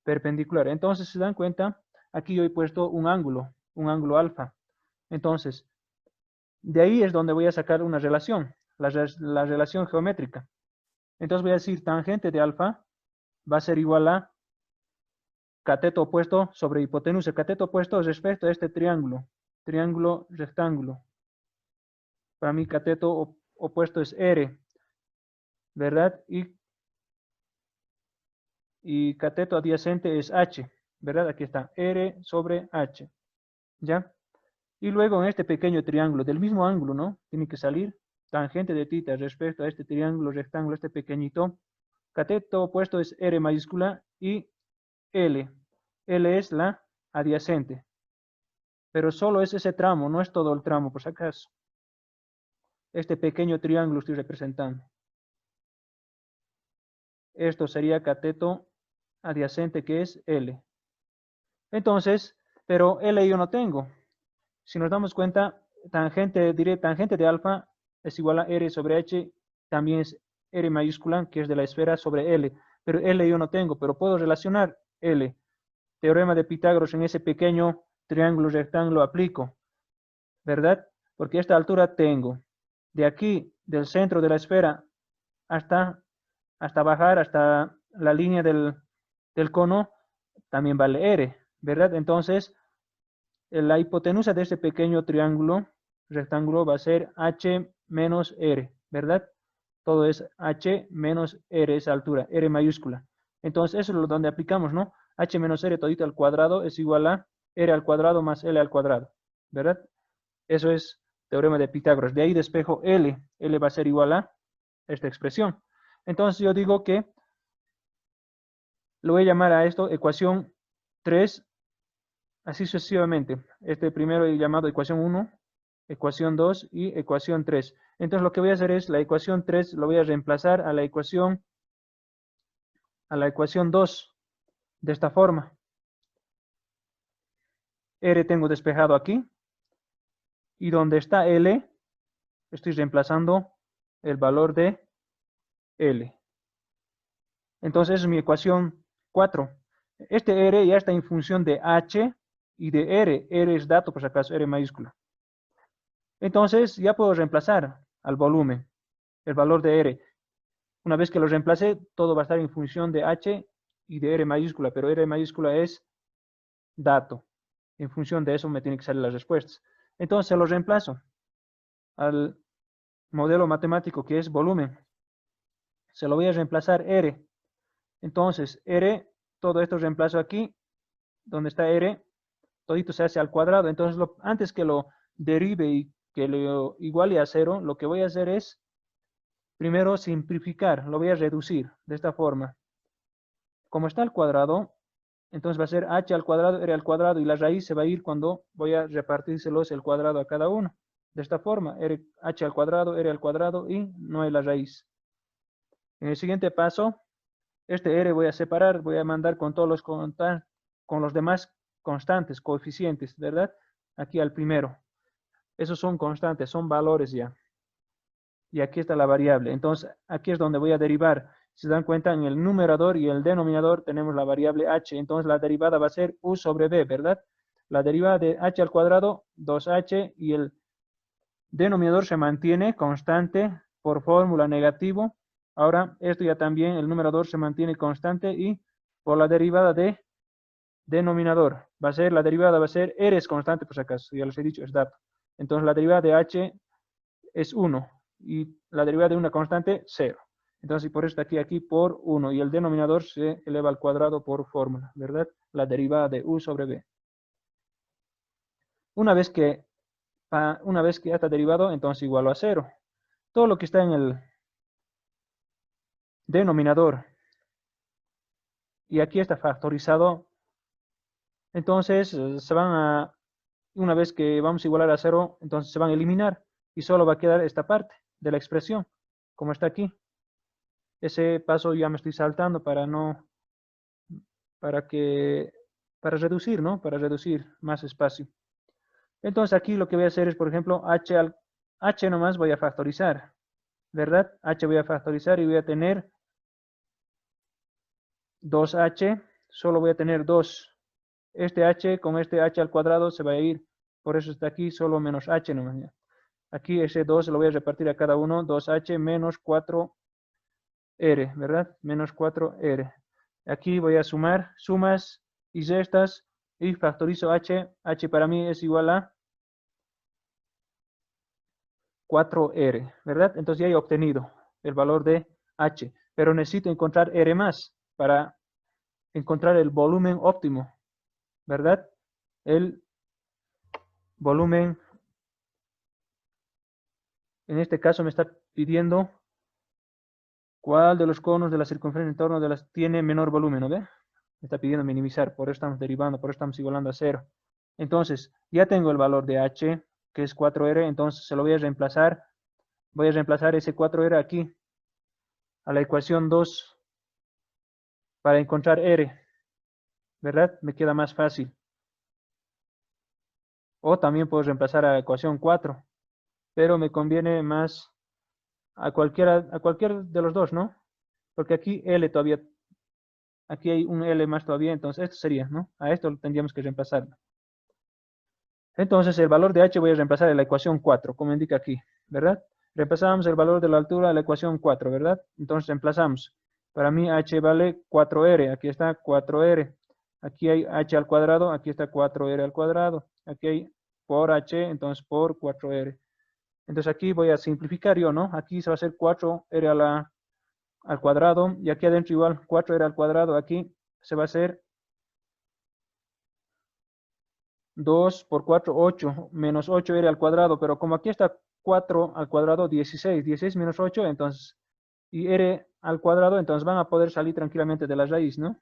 Perpendicular. Entonces, si se dan cuenta, aquí yo he puesto un ángulo alfa. Entonces, de ahí es donde voy a sacar una relación, la relación geométrica. Entonces voy a decir tangente de alfa va a ser igual a cateto opuesto sobre hipotenusa. Cateto opuesto respecto a este triángulo rectángulo. Para mí cateto opuesto es R, ¿verdad? Y cateto adyacente es H, ¿verdad? Aquí está, R sobre H, ¿ya? Y luego en este pequeño triángulo, del mismo ángulo, ¿no? Tiene que salir tangente de θ respecto a este triángulo rectángulo, este pequeñito. Cateto opuesto es R mayúscula y L. L es la adyacente. Pero solo es ese tramo, no es todo el tramo, por si acaso. Este pequeño triángulo estoy representando. Esto sería cateto adyacente, que es L. Entonces, pero L yo no tengo. Si nos damos cuenta, tangente de alfa es igual a R sobre H, también es R mayúscula, que es de la esfera, sobre L. Pero L yo no tengo, pero puedo relacionar L. Teorema de Pitágoras en ese pequeño triángulo rectángulo aplico, ¿verdad? Porque esta altura tengo. De aquí, del centro de la esfera, hasta bajar, hasta la línea del cono, también vale R, ¿verdad? Entonces, la hipotenusa de este pequeño triángulo rectángulo va a ser H menos R, ¿verdad? Todo es H menos R, esa altura, R mayúscula. Entonces, eso es lo donde aplicamos, ¿no? H menos R todito al cuadrado es igual a R al cuadrado más L al cuadrado, ¿verdad? Eso es teorema de Pitágoras. De ahí despejo L. L va a ser igual a esta expresión. Entonces, yo digo que lo voy a llamar a esto ecuación 3, así sucesivamente. Este primero he llamado ecuación 1, ecuación 2 y ecuación 3. Entonces lo que voy a hacer es la ecuación 3 lo voy a reemplazar a la ecuación 2 de esta forma. R tengo despejado aquí. Y donde está L, estoy reemplazando el valor de L. Entonces es mi ecuación 4. Este R ya está en función de H y de R. R es dato, por si acaso, R mayúscula. Entonces ya puedo reemplazar al volumen el valor de R. Una vez que lo reemplace, todo va a estar en función de H y de R mayúscula, pero R mayúscula es dato. En función de eso me tienen que salir las respuestas. Entonces lo reemplazo al modelo matemático que es volumen. Se lo voy a reemplazar R. Entonces, R, todo esto reemplazo aquí, donde está R, todito se hace al cuadrado. Entonces, antes que lo derive y que lo iguale a 0, lo que voy a hacer es, primero, simplificar. Lo voy a reducir de esta forma. Como está al cuadrado, entonces va a ser h al cuadrado, r al cuadrado, y la raíz se va a ir cuando voy a repartírselos el cuadrado a cada uno. De esta forma, h al cuadrado, r al cuadrado, y no hay la raíz. En el siguiente paso, este r voy a separar, voy a mandar con todos con los demás constantes, coeficientes, ¿verdad? Aquí al primero. Esos son constantes, son valores ya. Y aquí está la variable. Entonces, aquí es donde voy a derivar. Si se dan cuenta, en el numerador y el denominador tenemos la variable h. Entonces, la derivada va a ser u sobre b, ¿verdad? La derivada de h al cuadrado, 2h, y el denominador se mantiene constante por fórmula negativo. Ahora, esto ya también, el numerador se mantiene constante, y por la derivada de denominador, la derivada va a ser, r es constante por si acaso, ya les he dicho, es dato. Entonces, la derivada de h es 1. Y la derivada de una constante, 0. Entonces, por eso está aquí por 1. Y el denominador se eleva al cuadrado por fórmula, ¿verdad? La derivada de u sobre b. Una vez que ya está derivado, entonces igual a 0. Todo lo que está en el denominador y aquí está factorizado, entonces una vez que vamos a igualar a 0, entonces se van a eliminar y solo va a quedar esta parte de la expresión, como está aquí. Ese paso ya me estoy saltando para reducir, ¿no? Para reducir más espacio. Entonces aquí lo que voy a hacer es, por ejemplo, h nomás voy a factorizar, ¿verdad? H voy a factorizar y voy a tener 2h, solo voy a tener 2. Este h con este h al cuadrado se va a ir, por eso está aquí solo menos h nomás. Aquí ese 2 lo voy a repartir a cada uno, 2h menos 4r, ¿verdad? Menos 4r. Aquí voy a sumar, sumas y restas, y factorizo h. H para mí es igual a 4r, ¿verdad? Entonces ya he obtenido el valor de h, pero necesito encontrar r más para encontrar el volumen óptimo, ¿verdad? El volumen, en este caso me está pidiendo cuál de los conos de la circunferencia en torno de las tiene menor volumen, ¿no ve? Me está pidiendo minimizar, por eso estamos derivando, por eso estamos igualando a 0. Entonces, ya tengo el valor de h, que es 4r, entonces se lo voy a reemplazar. Voy a reemplazar ese 4r aquí, a la ecuación 2, para encontrar r, ¿verdad? Me queda más fácil. O también puedo reemplazar a la ecuación 4, pero me conviene más a cualquier de los dos, ¿no? Porque aquí L todavía, aquí hay un L más todavía, entonces esto sería, ¿no? A esto lo tendríamos que reemplazarlo. Entonces el valor de h voy a reemplazar en la ecuación 4, como indica aquí, ¿verdad? Reemplazamos el valor de la altura a la ecuación 4, ¿verdad? Entonces reemplazamos. Para mí h vale 4r, aquí está 4r. Aquí hay h al cuadrado, aquí está 4r al cuadrado. Aquí hay por h, entonces por 4r. Entonces aquí voy a simplificar yo, ¿no? Aquí se va a hacer 4r al cuadrado, y aquí adentro igual 4r al cuadrado. Aquí se va a hacer 2 por 4, 8, menos 8r al cuadrado, pero como aquí está 4 al cuadrado, 16, 16 menos 8, entonces, y r al cuadrado, entonces van a poder salir tranquilamente de la raíz, ¿no?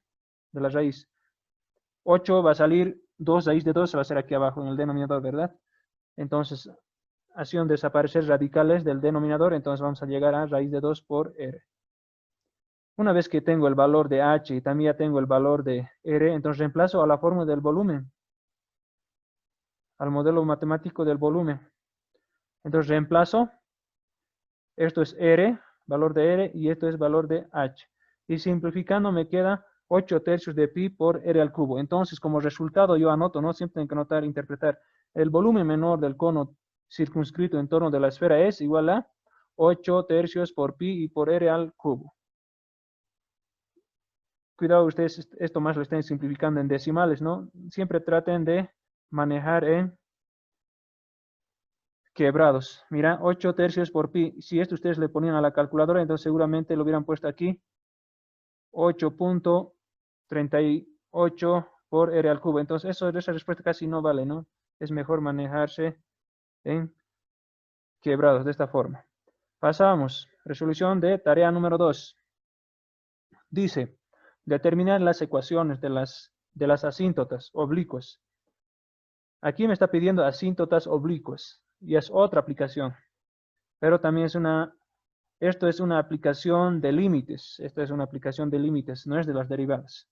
De la raíz. 8 va a salir, 2 raíz de 2 se va a hacer aquí abajo en el denominador, ¿verdad? Entonces, hacían desaparecer radicales del denominador, entonces vamos a llegar a raíz de 2 por r. Una vez que tengo el valor de h y también ya tengo el valor de r, entonces reemplazo a la fórmula del volumen, al modelo matemático del volumen. Entonces reemplazo, esto es r, valor de r, y esto es valor de h. Y simplificando me queda 8 tercios de pi por r al cubo. Entonces, como resultado yo anoto, ¿no? Siempre tengo que anotar, interpretar. El volumen menor del cono circunscrito en torno de la esfera es igual a 8 tercios por pi y por r al cubo. Cuidado, ustedes esto más lo estén simplificando en decimales, ¿no? Siempre traten de manejar en quebrados. Mira, 8 tercios por pi. Si esto ustedes le ponían a la calculadora, entonces seguramente lo hubieran puesto aquí. 8.38 por r al cubo. Entonces, esa respuesta casi no vale, ¿no? Es mejor manejarse en quebrados de esta forma. Pasamos. Resolución de tarea número 2. Dice, determinar las ecuaciones de las asíntotas oblicuas. Aquí me está pidiendo asíntotas oblicuas y es otra aplicación. Pero también esto es una aplicación de límites. Esta es una aplicación de límites, no es de las derivadas.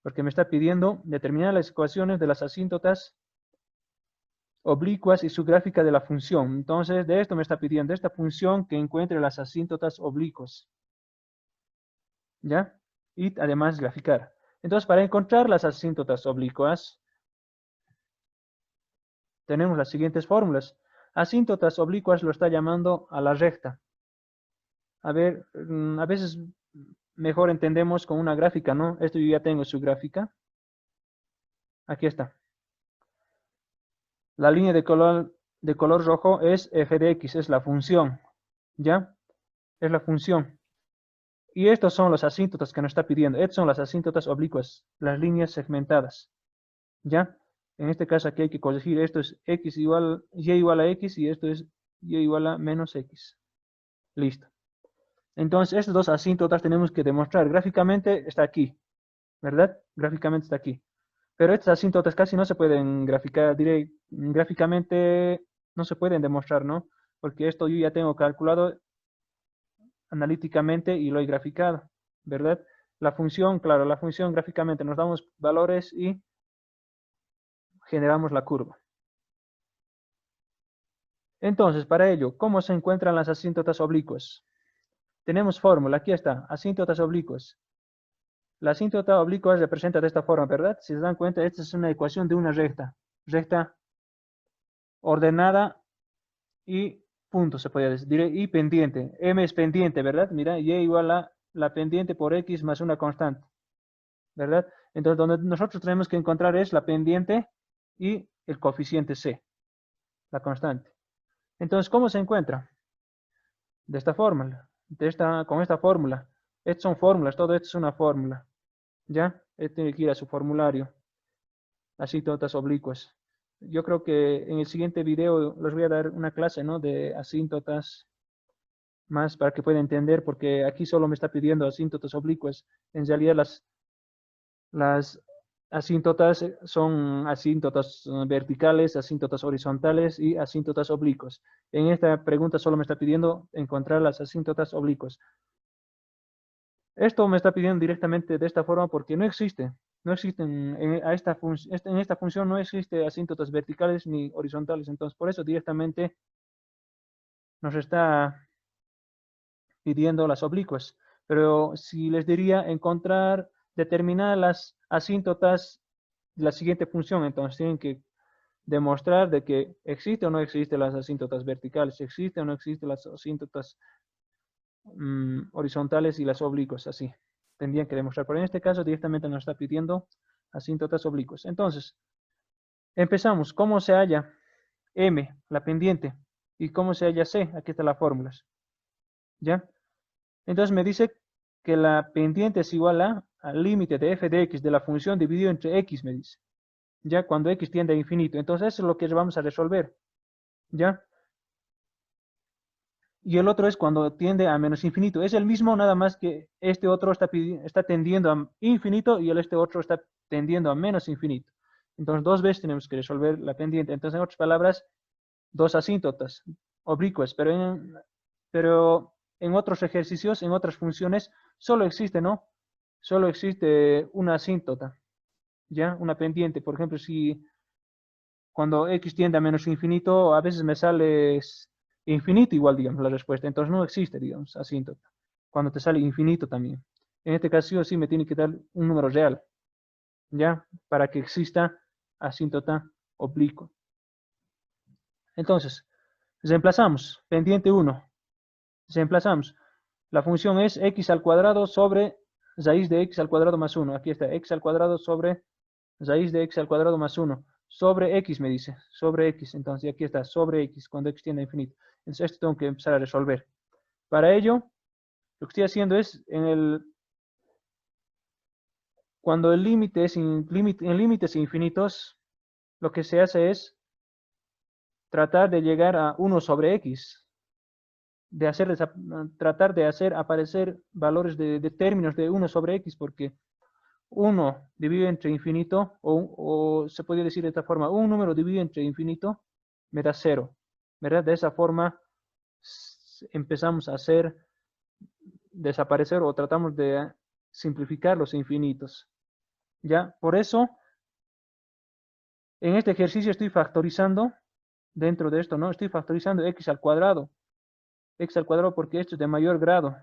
Porque me está pidiendo determinar las ecuaciones de las asíntotas oblicuas y su gráfica de la función. Entonces, de esto me está pidiendo esta función que encuentre las asíntotas oblicuas. ¿Ya? Y además graficar. Entonces, para encontrar las asíntotas oblicuas, tenemos las siguientes fórmulas. Asíntotas oblicuas lo está llamando a la recta. A ver, a veces mejor entendemos con una gráfica, ¿no? Esto yo ya tengo su gráfica. Aquí está. La línea de color rojo es f de x, es la función. ¿Ya? Es la función. Y estos son los asíntotas que nos está pidiendo. Estas son las asíntotas oblicuas, las líneas segmentadas. ¿Ya? En este caso aquí hay que corregir. Esto es y igual a x y esto es y igual a menos x. Listo. Entonces, estas dos asíntotas tenemos que demostrar. Gráficamente está aquí, ¿verdad? Gráficamente está aquí. Pero estas asíntotas casi no se pueden graficar, diré, gráficamente no se pueden demostrar, ¿no? Porque esto yo ya tengo calculado analíticamente y lo he graficado, ¿verdad? La función, claro, la función gráficamente nos damos valores y generamos la curva. Entonces, para ello, ¿cómo se encuentran las asíntotas oblicuas? Tenemos fórmula, aquí está, asíntotas oblicuas. La asíntota oblicua representa de esta forma, ¿verdad? Si se dan cuenta, esta es una ecuación de una recta. Recta ordenada y punto, se podría decir. Diré, y pendiente. M es pendiente, ¿verdad? Mira, y igual a la pendiente por X más una constante. ¿Verdad? Entonces, donde nosotros tenemos que encontrar es la pendiente y el coeficiente C, la constante. Entonces, ¿cómo se encuentra? De esta fórmula, con esta fórmula. Estas son fórmulas, todo esto es una fórmula. ¿Ya? Tiene que ir a su formulario. Asíntotas oblicuas. Yo creo que en el siguiente video les voy a dar una clase, ¿no? De asíntotas más para que puedan entender, porque aquí solo me está pidiendo asíntotas oblicuas. En realidad las asíntotas son asíntotas verticales, asíntotas horizontales y asíntotas oblicuas. En esta pregunta solo me está pidiendo encontrar las asíntotas oblicuas. Esto me está pidiendo directamente de esta forma porque no existe. No existen, en esta función no existe asíntotas verticales ni horizontales. Entonces, por eso directamente nos está pidiendo las oblicuas. Pero si les diría determinar las asíntotas de la siguiente función, entonces tienen que demostrar de que existe o no existe las asíntotas verticales, existe o no existe las asíntotas horizontales y las oblicuas, así. Tendrían que demostrar, pero en este caso directamente nos está pidiendo asíntotas oblicuas. Entonces, empezamos. ¿Cómo se halla M, la pendiente? ¿Y cómo se halla C? Aquí están las fórmulas. ¿Ya? Entonces me dice que la pendiente es igual al límite de f de x de la función dividido entre x, me dice. ¿Ya? Cuando x tiende a infinito. Entonces eso es lo que vamos a resolver. ¿Ya? Y el otro es cuando tiende a menos infinito. Es el mismo, nada más que este otro está tendiendo a infinito y este otro está tendiendo a menos infinito. Entonces, dos veces tenemos que resolver la pendiente. Entonces, en otras palabras, dos asíntotas oblicuas. Pero en otros ejercicios, en otras funciones, solo existe, ¿no? Solo existe una asíntota, ¿ya? Una pendiente. Por ejemplo, si cuando x tiende a menos infinito, a veces me sale infinito igual, digamos, la respuesta. Entonces no existe, digamos, asíntota. Cuando te sale infinito también. En este caso sí me tiene que dar un número real, ¿ya? Para que exista asíntota oblicua. Entonces, reemplazamos. Pendiente 1. Reemplazamos. La función es x al cuadrado sobre raíz de x al cuadrado más 1. Aquí está, x al cuadrado sobre raíz de x al cuadrado más 1. Sobre x me dice, sobre x. Entonces aquí está, sobre x, cuando x tiende a infinito. Entonces esto tengo que empezar a resolver. Para ello, lo que estoy haciendo es, Cuando el límite es en límites infinitos, lo que se hace es tratar de llegar a 1 sobre x, tratar de hacer aparecer valores de términos de 1 sobre x, porque 1 dividido entre infinito, o se podría decir de esta forma, un número dividido entre infinito me da 0, ¿verdad? De esa forma empezamos a hacer desaparecer o tratamos de simplificar los infinitos. ¿Ya? Por eso, en este ejercicio estoy factorizando, dentro de esto, ¿no? Estoy factorizando x al cuadrado porque esto es de mayor grado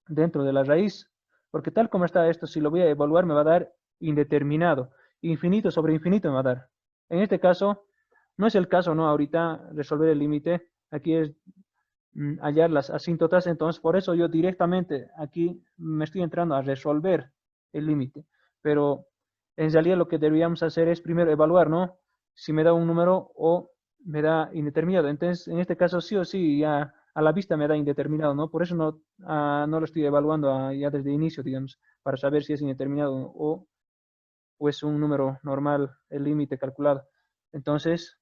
dentro de la raíz, porque tal como está esto, si lo voy a evaluar me va a dar indeterminado, infinito sobre infinito me va a dar. En este caso, no es el caso, ¿no? Ahorita resolver el límite, aquí es hallar las asíntotas, entonces por eso yo directamente aquí me estoy entrando a resolver el límite, pero en realidad lo que deberíamos hacer es primero evaluar, ¿no? Si me da un número o me da indeterminado, entonces en este caso sí o sí ya a la vista me da indeterminado, ¿no? Por eso no, no lo estoy evaluando ya desde el inicio, digamos, para saber si es indeterminado o es un número normal, el límite calculado. Entonces,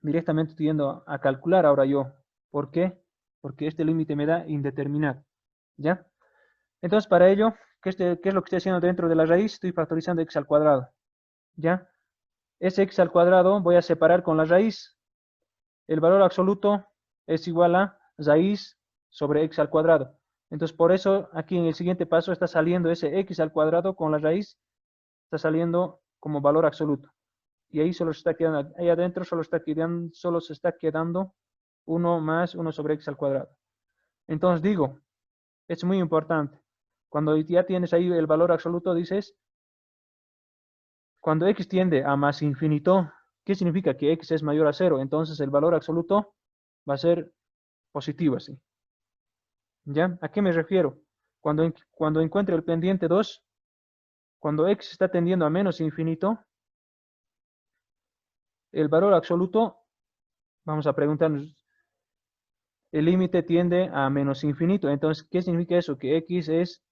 directamente estoy yendo a calcular ahora yo. ¿Por qué? Porque este límite me da indeterminado. ¿Ya? Entonces, para ello, ¿qué es lo que estoy haciendo dentro de la raíz? Estoy factorizando x al cuadrado. ¿Ya? Ese x al cuadrado voy a separar con la raíz. El valor absoluto es igual a raíz sobre x al cuadrado. Entonces, por eso, aquí en el siguiente paso está saliendo ese x al cuadrado con la raíz. Está saliendo como valor absoluto. Y ahí solo se está quedando, ahí adentro solo se está quedando 1 más 1 sobre x al cuadrado. Entonces digo, es muy importante. Cuando ya tienes ahí el valor absoluto, dices, cuando x tiende a más infinito, ¿qué significa? Que x es mayor a 0. Entonces el valor absoluto va a ser positivo así. ¿Ya? ¿A qué me refiero? Cuando encuentre el pendiente 2, cuando x está tendiendo a menos infinito, el valor absoluto, vamos a preguntarnos, el límite tiende a menos infinito. Entonces, ¿qué significa eso? Que x es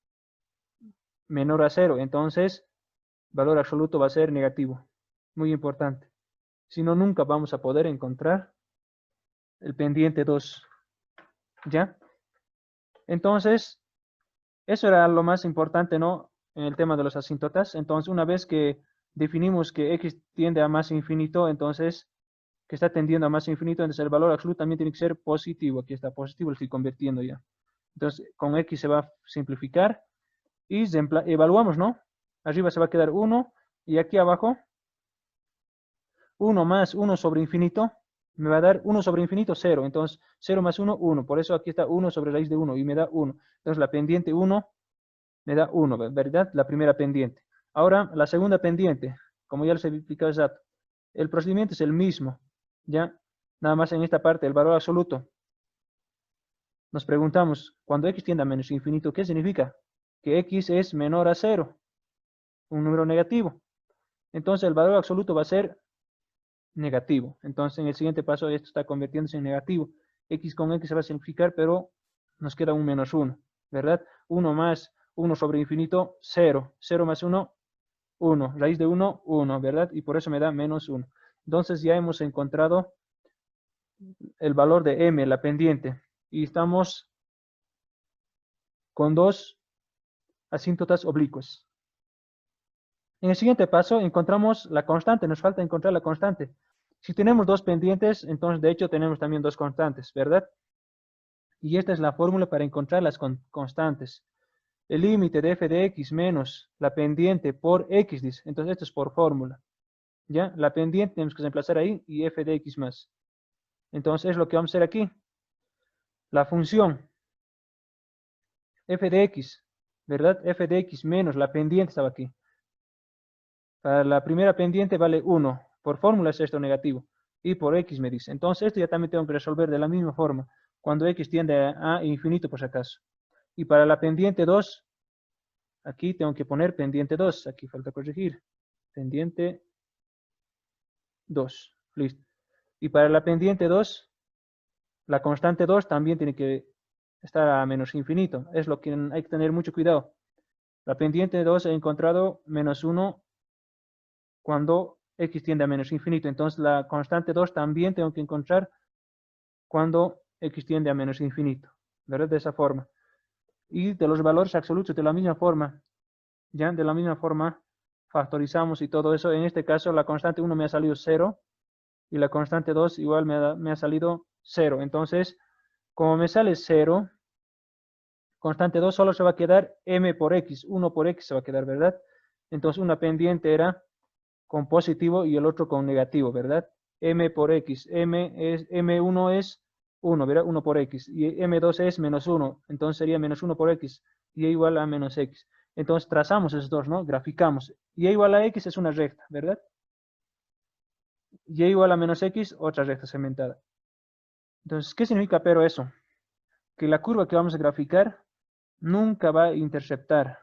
menor a 0. Entonces, valor absoluto va a ser negativo. Muy importante. Si no, nunca vamos a poder encontrar el pendiente 2. ¿Ya? Entonces, eso era lo más importante, ¿no? En el tema de los asíntotas. Entonces, una vez que definimos que x tiende a más infinito, entonces, que está tendiendo a más infinito, entonces el valor absoluto también tiene que ser positivo. Aquí está positivo, lo estoy convirtiendo ya. Entonces, con x se va a simplificar y evaluamos, ¿no? Arriba se va a quedar 1 y aquí abajo 1 más 1 sobre infinito me va a dar 1 sobre infinito 0. Entonces 0 más 1, 1. Por eso aquí está 1 sobre raíz de 1 y me da 1. Entonces la pendiente 1 me da 1, ¿verdad? La primera pendiente. Ahora la segunda pendiente, como ya les he explicado el dato. El procedimiento es el mismo, ¿ya? Nada más en esta parte, el valor absoluto. Nos preguntamos, cuando x tiende a menos infinito, ¿qué significa? Que x es menor a 0, un número negativo. Entonces el valor absoluto va a ser negativo. Entonces en el siguiente paso esto está convirtiéndose en negativo. X con X se va a simplificar, pero nos queda un menos 1, ¿verdad? 1 más 1 sobre infinito, 0. 0 más 1, 1. Raíz de 1, 1, ¿verdad? Y por eso me da menos 1. Entonces ya hemos encontrado el valor de m, la pendiente. Y estamos con dos asíntotas oblicuos. En el siguiente paso encontramos la constante, nos falta encontrar la constante. Si tenemos dos pendientes, entonces de hecho tenemos también dos constantes, ¿verdad? Y esta es la fórmula para encontrar las constantes. El límite de f de x menos la pendiente por x, dice. Entonces esto es por fórmula. ¿Ya? La pendiente tenemos que reemplazar ahí y f de x más. Entonces es lo que vamos a hacer aquí. La función f de x, ¿verdad? F de x menos la pendiente estaba aquí. Para la primera pendiente vale 1. Por fórmula es esto negativo. Y por x me dice. Entonces esto ya también tengo que resolver de la misma forma. Cuando x tiende a infinito por si acaso. Y para la pendiente 2, aquí tengo que poner pendiente 2. Aquí falta corregir. Pendiente 2. Listo. Y para la pendiente 2, la constante 2 también tiene que estar a menos infinito. Es lo que hay que tener mucho cuidado. La pendiente de 2 he encontrado menos 1 cuando x tiende a menos infinito. Entonces la constante 2 también tengo que encontrar cuando x tiende a menos infinito, ¿verdad? De esa forma. Y de los valores absolutos de la misma forma, ya de la misma forma factorizamos y todo eso. En este caso la constante 1 me ha salido 0 y la constante 2 igual me ha salido 0. Entonces, como me sale 0, constante 2 solo se va a quedar m por x, 1 por x se va a quedar, ¿verdad? Entonces una pendiente era con positivo y el otro con negativo, ¿verdad? M por x, M1 es 1, ¿verdad? 1 por x, y M2 es menos 1, entonces sería menos 1 por x, y igual a menos x. Entonces trazamos esos dos, ¿no? Graficamos. Y igual a x es una recta, ¿verdad? Y igual a menos x, otra recta segmentada. Entonces, ¿qué significa pero eso? Que la curva que vamos a graficar nunca va a interceptar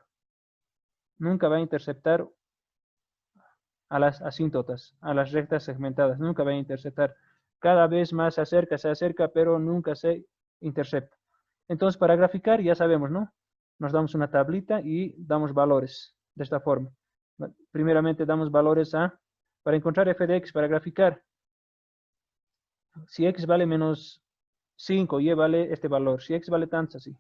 a las asíntotas, a las rectas segmentadas, nunca va a interceptar. Cada vez más se acerca, pero nunca se intercepta. Entonces, para graficar ya sabemos, ¿no? Nos damos una tablita y damos valores de esta forma. Primeramente damos valores para encontrar f de x, para graficar. Si x vale menos 5, y vale este valor. Si x vale tanto, así.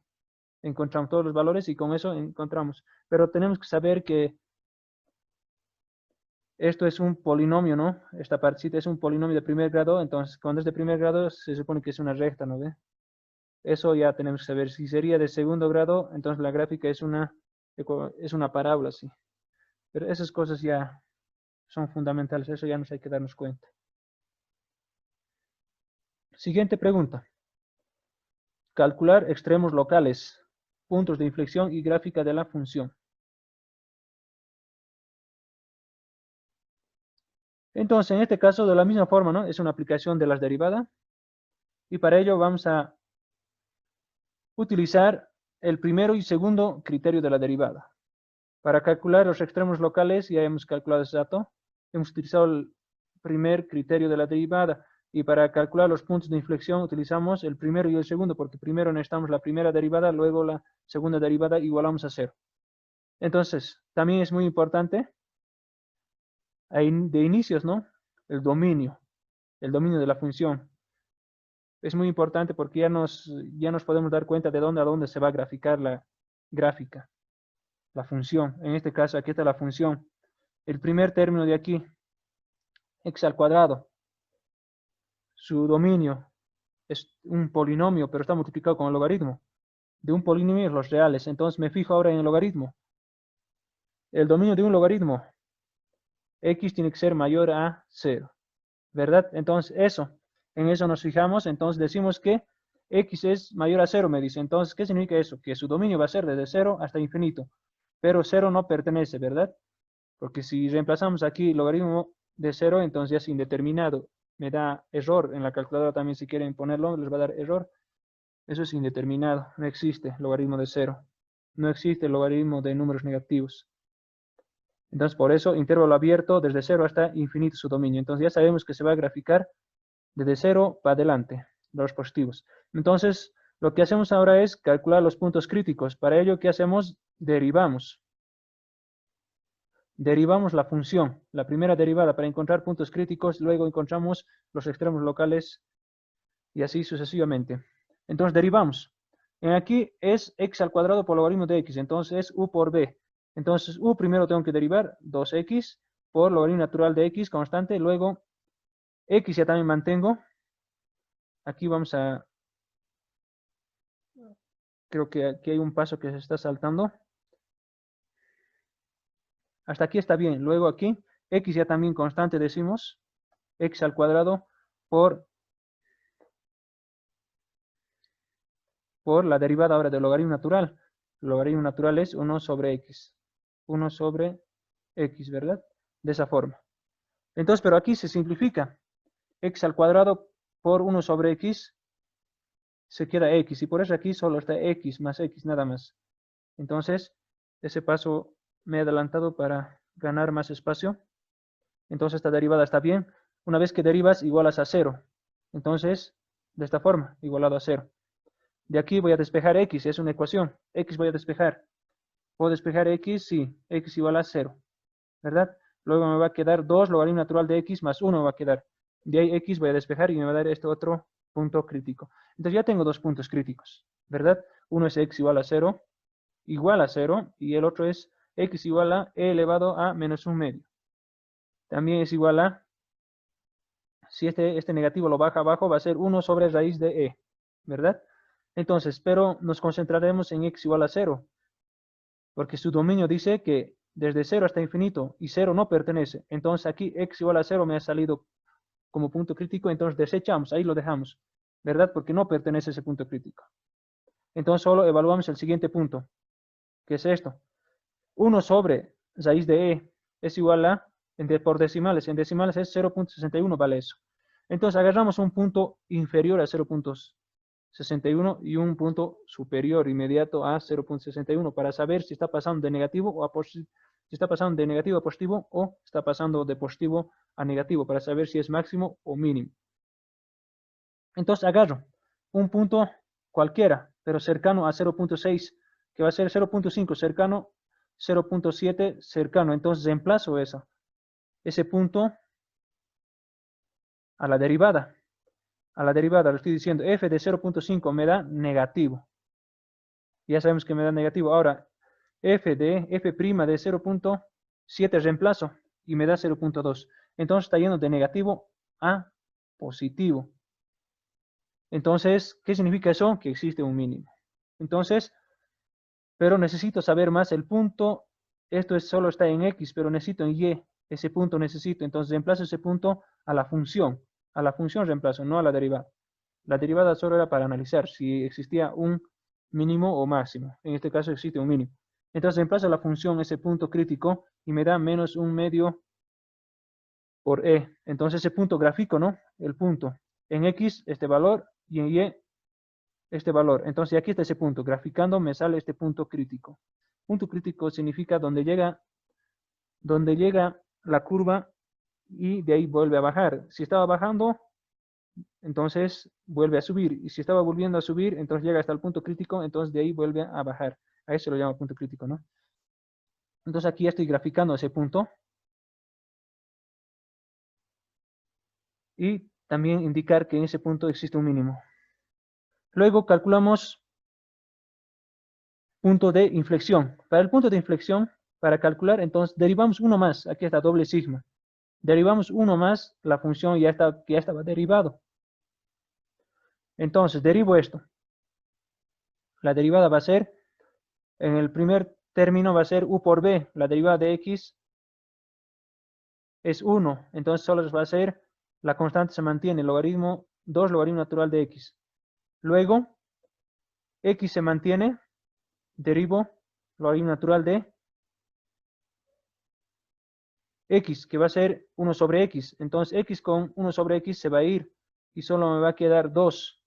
Encontramos todos los valores y con eso encontramos. Pero tenemos que saber que esto es un polinomio, ¿no? Esta partecita es un polinomio de primer grado, entonces cuando es de primer grado se supone que es una recta, ¿no ve? Eso ya tenemos que saber. Si sería de segundo grado, entonces la gráfica es una parábola, sí. Pero esas cosas ya son fundamentales, eso ya nos hay que darnos cuenta. Siguiente pregunta. Calcular extremos locales, puntos de inflexión y gráfica de la función. Entonces, en este caso, de la misma forma, ¿no? Es una aplicación de las derivadas. Y para ello vamos a utilizar el primero y segundo criterio de la derivada. Para calcular los extremos locales, ya hemos calculado ese dato. Hemos utilizado el primer criterio de la derivada. Y para calcular los puntos de inflexión utilizamos el primero y el segundo, porque primero necesitamos la primera derivada, luego la segunda derivada, igualamos a 0. Entonces, también es muy importante de inicios, ¿no? El dominio de la función. Es muy importante porque ya nos podemos dar cuenta de dónde a dónde se va a graficar la gráfica, la función. En este caso, aquí está la función. El primer término de aquí, x al cuadrado. Su dominio es un polinomio, pero está multiplicado con el logaritmo. De un polinomio los reales. Entonces me fijo ahora en el logaritmo. El dominio de un logaritmo, x tiene que ser mayor a 0. ¿Verdad? Entonces en eso nos fijamos. Entonces decimos que x es mayor a 0, me dice. Entonces, ¿qué significa eso? Que su dominio va a ser desde 0 hasta infinito. Pero 0 no pertenece, ¿verdad? Porque si reemplazamos aquí logaritmo de 0, entonces ya es indeterminado. Me da error. En la calculadora también si quieren ponerlo, les va a dar error. Eso es indeterminado. No existe logaritmo de 0. No existe logaritmo de números negativos. Entonces, por eso, intervalo abierto desde 0 hasta infinito su dominio. Entonces, ya sabemos que se va a graficar desde 0 para adelante, los positivos. Entonces, lo que hacemos ahora es calcular los puntos críticos. Para ello, ¿qué hacemos? Derivamos. Derivamos la función, la primera derivada para encontrar puntos críticos, luego encontramos los extremos locales y así sucesivamente. Entonces, derivamos. En aquí es x al cuadrado por logaritmo de x, entonces es u por b. Entonces, u primero tengo que derivar 2x por logaritmo natural de x constante, luego x ya también mantengo. Aquí vamos a... Creo que aquí hay un paso que se está saltando. Hasta aquí está bien. Luego aquí, x ya también constante decimos. X al cuadrado por la derivada ahora del logaritmo natural. El logaritmo natural es 1 sobre x. 1 sobre x, ¿verdad? De esa forma. Entonces, pero aquí se simplifica. X al cuadrado por 1 sobre x se queda x. Y por eso aquí solo está x más x, nada más. Entonces, ese paso me he adelantado para ganar más espacio. Entonces, esta derivada está bien. Una vez que derivas, igualas a 0. Entonces, de esta forma, igualado a 0. De aquí voy a despejar x, es una ecuación. X voy a despejar ¿Puedo despejar x? Sí, x igual a 0, ¿verdad? Luego me va a quedar 2 logaritmo natural de x más 1 me va a quedar. De ahí x voy a despejar y me va a dar este otro punto crítico. Entonces ya tengo dos puntos críticos, ¿verdad? Uno es x igual a 0, y el otro es x igual a e elevado a menos 1 medio. También es igual a, si este negativo lo baja abajo, va a ser 1 sobre raíz de e, ¿verdad? Entonces, pero nos concentraremos en x igual a 0, porque su dominio dice que desde 0 hasta infinito, y 0 no pertenece. Entonces aquí x igual a 0 me ha salido como punto crítico, entonces desechamos, ahí lo dejamos, ¿verdad? Porque no pertenece a ese punto crítico. Entonces solo evaluamos el siguiente punto, que es esto. 1 sobre raíz de e es igual a, por decimales, en decimales es 0.61, vale eso. Entonces agarramos un punto inferior a 0.61 y un punto superior inmediato a 0.61 para saber si está pasando de negativo a positivo, si está pasando de negativo a positivo o está pasando de positivo a negativo para saber si es máximo o mínimo. Entonces agarro un punto cualquiera, pero cercano a 0.6, que va a ser 0.5 cercano, 0.7 cercano. Entonces reemplazo ese punto a la derivada. A la derivada, lo estoy diciendo, f de 0.5 me da negativo. Ya sabemos que me da negativo. Ahora, f' de 0.7 reemplazo y me da 0.2. Entonces está yendo de negativo a positivo. Entonces, ¿qué significa eso? Que existe un mínimo. Entonces, pero necesito saber más el punto. Esto solo está en x, pero necesito en y. Ese punto necesito. Entonces, reemplazo ese punto a la función. A la función reemplazo, no a la derivada. La derivada solo era para analizar si existía un mínimo o máximo. En este caso existe un mínimo. Entonces, reemplazo la función ese punto crítico y me da menos 1 medio por e. Entonces, ese punto gráfico, ¿no? El punto. En x, este valor, y en y, este valor. Entonces aquí está ese punto. Graficando me sale este punto crítico. Punto crítico significa donde llega la curva y de ahí vuelve a bajar. Si estaba bajando, entonces vuelve a subir. Y si estaba volviendo a subir, entonces llega hasta el punto crítico, entonces de ahí vuelve a bajar. A eso lo llamo punto crítico, ¿no? Entonces aquí estoy graficando ese punto. Y también indicar que en ese punto existe un mínimo. Luego calculamos punto de inflexión. Para el punto de inflexión, para calcular, entonces derivamos uno más. Aquí está doble sigma. Derivamos uno más, la función que ya estaba derivado. Entonces, derivo esto. La derivada va a ser, en el primer término va a ser u por b. La derivada de x es 1. Entonces, solo va a ser, la constante se mantiene, logaritmo 2 logaritmo natural de x. Luego, x se mantiene, derivo logaritmo natural de x, que va a ser 1 sobre x. Entonces, x con 1 sobre x se va a ir y solo me va a quedar 2.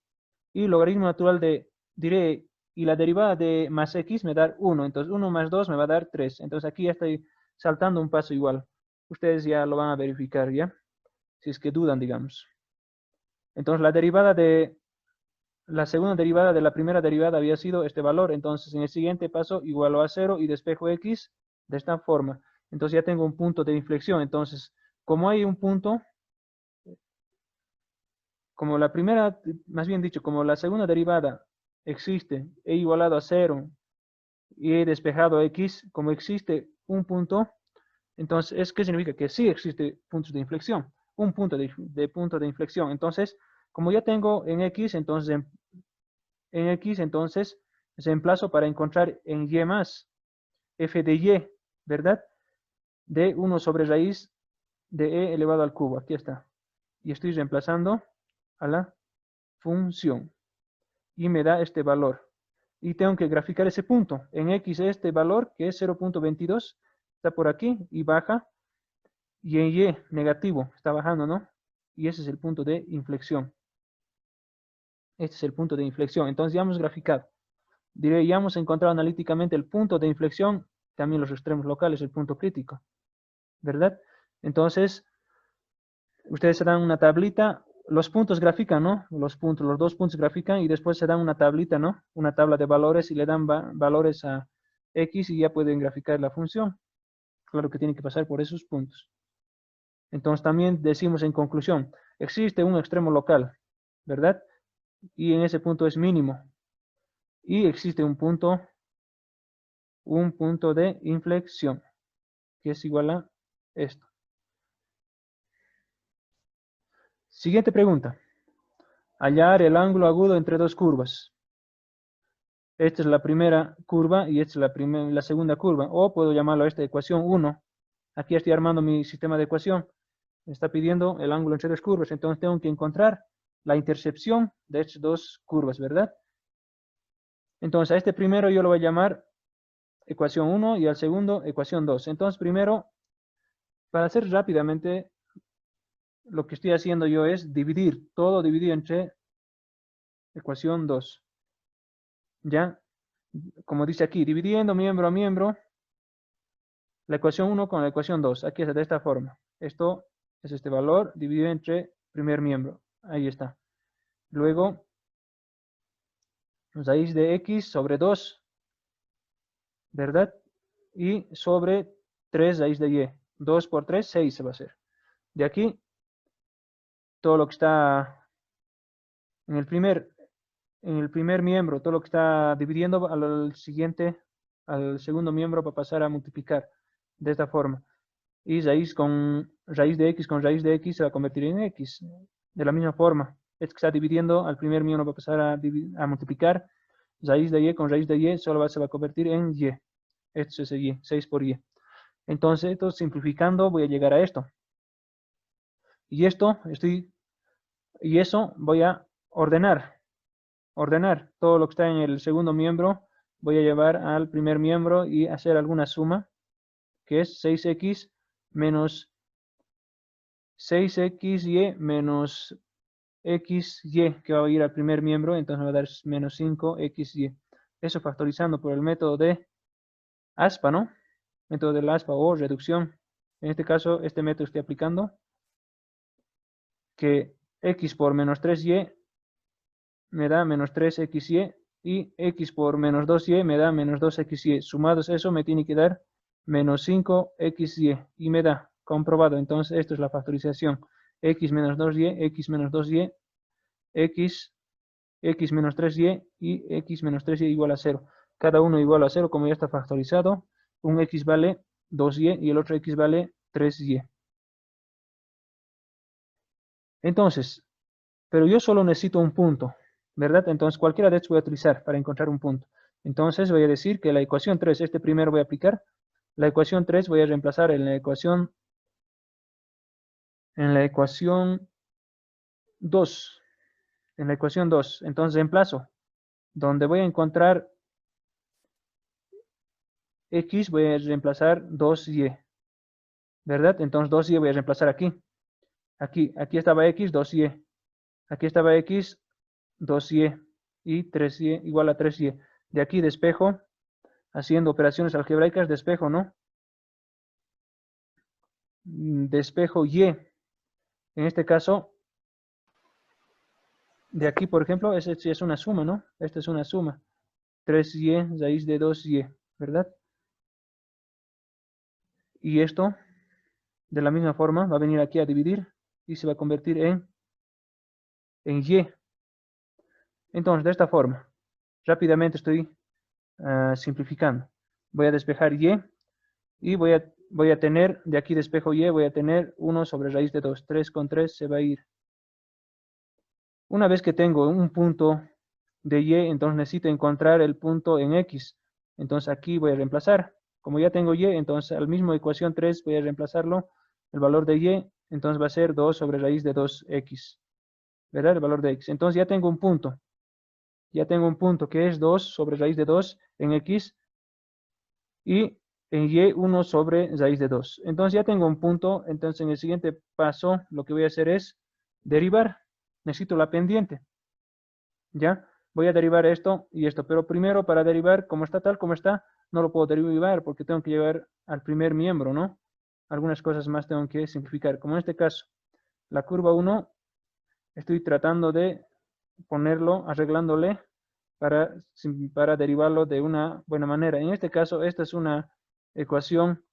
Y logaritmo natural de, diré, y la derivada de más x me da 1. Entonces, 1 más 2 me va a dar 3. Entonces, aquí ya estoy saltando un paso igual. Ustedes ya lo van a verificar, ¿ya? Si es que dudan, digamos. Entonces, la segunda derivada de la primera derivada había sido este valor. Entonces, en el siguiente paso, igualo a 0 y despejo x de esta forma. Entonces, ya tengo un punto de inflexión. Entonces, como hay un punto, como la primera, más bien dicho, como la segunda derivada existe, e igualado a 0 y he despejado x, como existe un punto, entonces, ¿qué significa? Que sí existe puntos de inflexión, un punto punto de inflexión. Entonces, como ya tengo en x, entonces reemplazo para encontrar en y más f de y, ¿verdad? De 1 sobre raíz de e elevado al cubo. Aquí está. Y estoy reemplazando a la función. Y me da este valor. Y tengo que graficar ese punto. En x este valor, que es 0.22, está por aquí y baja. Y en y, negativo, está bajando, ¿no? Y ese es el punto de inflexión. Este es el punto de inflexión. Entonces ya hemos graficado. Diré, ya hemos encontrado analíticamente el punto de inflexión, también los extremos locales, el punto crítico, ¿verdad? Entonces, ustedes se dan una tablita, los puntos grafican, ¿no? Los dos puntos grafican y después se dan una tablita, ¿no? Una tabla de valores y le dan valores a X y ya pueden graficar la función. Claro que tiene que pasar por esos puntos. Entonces también decimos en conclusión, existe un extremo local, ¿verdad? Y en ese punto es mínimo. Y existe un punto de inflexión, que es igual a esto. Siguiente pregunta. Hallar el ángulo agudo entre dos curvas. Esta es la primera curva y esta es la segunda curva. O puedo llamarlo a esta ecuación 1. Aquí estoy armando mi sistema de ecuación. Me está pidiendo el ángulo entre dos curvas. Entonces tengo que encontrar la intercepción de estas dos curvas, ¿verdad? Entonces a este primero yo lo voy a llamar ecuación 1 y al segundo ecuación 2. Entonces primero, para hacer rápidamente, lo que estoy haciendo yo es dividir, todo dividido entre ecuación 2. ¿Ya? Como dice aquí, dividiendo miembro a miembro, la ecuación 1 con la ecuación 2. Aquí es de esta forma. Esto es este valor dividido entre primer miembro. Ahí está. Luego, raíz de x sobre 2, ¿verdad? Y sobre 3 raíz de y. 2 por 3, 6 se va a hacer. De aquí, todo lo que está en el primer miembro, todo lo que está dividiendo al segundo miembro va a pasar a multiplicar de esta forma. Y raíz de x con raíz de x se va a convertir en x. De la misma forma, es que está dividiendo al primer miembro va a pasar a multiplicar. Raíz de y con raíz de y solo se va a convertir en y. Esto es y, 6 por y. Entonces, esto simplificando voy a llegar a esto. Y eso voy a ordenar todo lo que está en el segundo miembro, voy a llevar al primer miembro y hacer alguna suma, que es 6x menos 6xy menos xy, que va a ir al primer miembro, entonces me va a dar menos 5xy. Eso factorizando por el método de aspa, ¿no? Método del aspa o reducción. En este caso, este método estoy aplicando, que x por menos 3y me da menos 3xy y x por menos 2y me da menos 2xy. Sumados eso me tiene que dar menos 5xy y me da comprobado. Entonces esto es la factorización. X menos 2y, x menos 2y, x menos 3y y x menos 3y igual a 0. Cada uno igual a 0 como ya está factorizado. Un x vale 2y y el otro x vale 3y. Entonces, pero yo solo necesito un punto, ¿verdad? Entonces cualquiera de estos voy a utilizar para encontrar un punto. Entonces voy a decir que la ecuación 3, este primero voy a aplicar. La ecuación 3 voy a reemplazar en la ecuación 2. En la ecuación 2. Entonces reemplazo. Donde voy a encontrar x voy a reemplazar 2y, ¿verdad? Entonces 2y voy a reemplazar aquí. Aquí estaba x, 2y. Aquí estaba x, 2y y 3y igual a 3y. De aquí despejo, haciendo operaciones algebraicas, despejo, ¿no? Despejo y. En este caso, de aquí, por ejemplo, es una suma, ¿no? Esta es una suma. 3y raíz de 2y, ¿verdad? Y esto, de la misma forma, va a venir aquí a dividir y se va a convertir en y. Entonces, de esta forma, rápidamente estoy simplificando. Voy a despejar y voy a tener, de aquí despejo y, voy a tener 1 sobre raíz de 2. 3 con 3 se va a ir. Una vez que tengo un punto de y, entonces necesito encontrar el punto en x. Entonces aquí voy a reemplazar. Como ya tengo y, entonces al mismo ecuación 3 voy a reemplazarlo. El valor de y, entonces va a ser 2 sobre raíz de 2x. ¿Verdad? El valor de x. Entonces ya tengo un punto. Ya tengo un punto que es 2 sobre raíz de 2 en x y en y 1 sobre raíz de 2. Entonces ya tengo un punto. Entonces en el siguiente paso lo que voy a hacer es derivar. Necesito la pendiente. ¿Ya? Voy a derivar esto y esto. Pero primero para derivar, como está tal como está, no lo puedo derivar porque tengo que llevar al primer miembro, ¿no? Algunas cosas más tengo que simplificar. Como en este caso, la curva 1, estoy tratando de ponerlo, arreglándole para derivarlo de una buena manera. En este caso, esta es una ecuación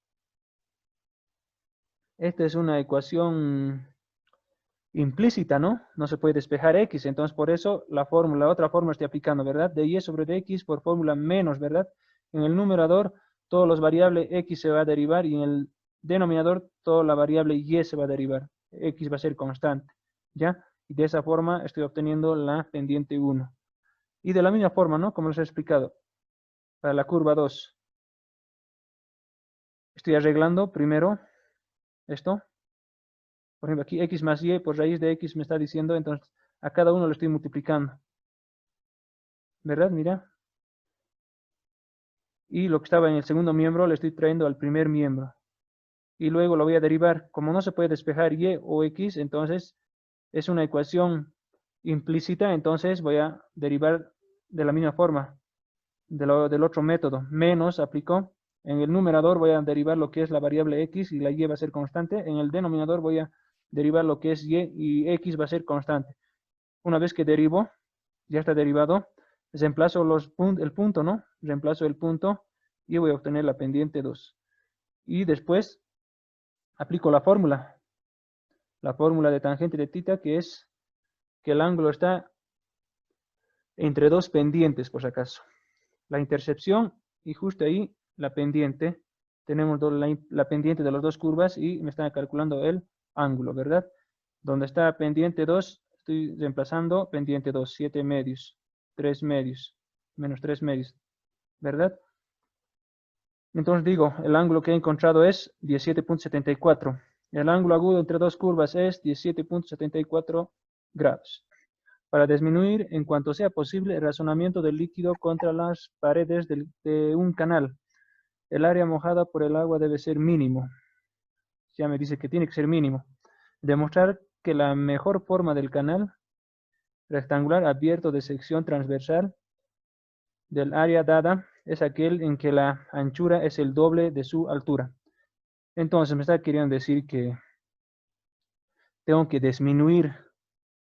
implícita, ¿no? No se puede despejar x, entonces por eso la otra fórmula estoy aplicando, ¿verdad? De y sobre dx por fórmula menos, ¿verdad? En el numerador, todas las variables x se va a derivar y en el denominador, toda la variable y se va a derivar. X va a ser constante, ¿ya? Y de esa forma estoy obteniendo la pendiente 1. Y de la misma forma, ¿no? Como les he explicado, para la curva 2. Estoy arreglando primero esto. Por ejemplo, aquí x más y por raíz de x me está diciendo, entonces a cada uno lo estoy multiplicando. ¿Verdad? Mira. Y lo que estaba en el segundo miembro lo estoy trayendo al primer miembro. Y luego lo voy a derivar. Como no se puede despejar y o x, entonces es una ecuación implícita, entonces voy a derivar de la misma forma, del otro método. Menos aplicó. En el numerador voy a derivar lo que es la variable x y la y va a ser constante. En el denominador voy a derivar lo que es y x va a ser constante. Una vez que derivo, ya está derivado, reemplazo el punto, ¿no? Reemplazo el punto y voy a obtener la pendiente 2. Y después aplico la fórmula de tangente de θ, que es que el ángulo está entre dos pendientes, por si acaso. La intercepción y justo ahí la pendiente. Tenemos la pendiente de las dos curvas y me están calculando el ángulo, ¿verdad? Donde está pendiente 2, estoy reemplazando pendiente 2, 7 medios, 3 medios, menos 3 medios, ¿verdad? Entonces digo, el ángulo que he encontrado es 17.74. El ángulo agudo entre dos curvas es 17.74 grados. Para disminuir, en cuanto sea posible, el razonamiento del líquido contra las paredes de un canal. El área mojada por el agua debe ser mínimo. Ya me dice que tiene que ser mínimo. Demostrar que la mejor forma del canal rectangular abierto de sección transversal del área dada es aquel en que la anchura es el doble de su altura. Entonces me está queriendo decir que tengo que disminuir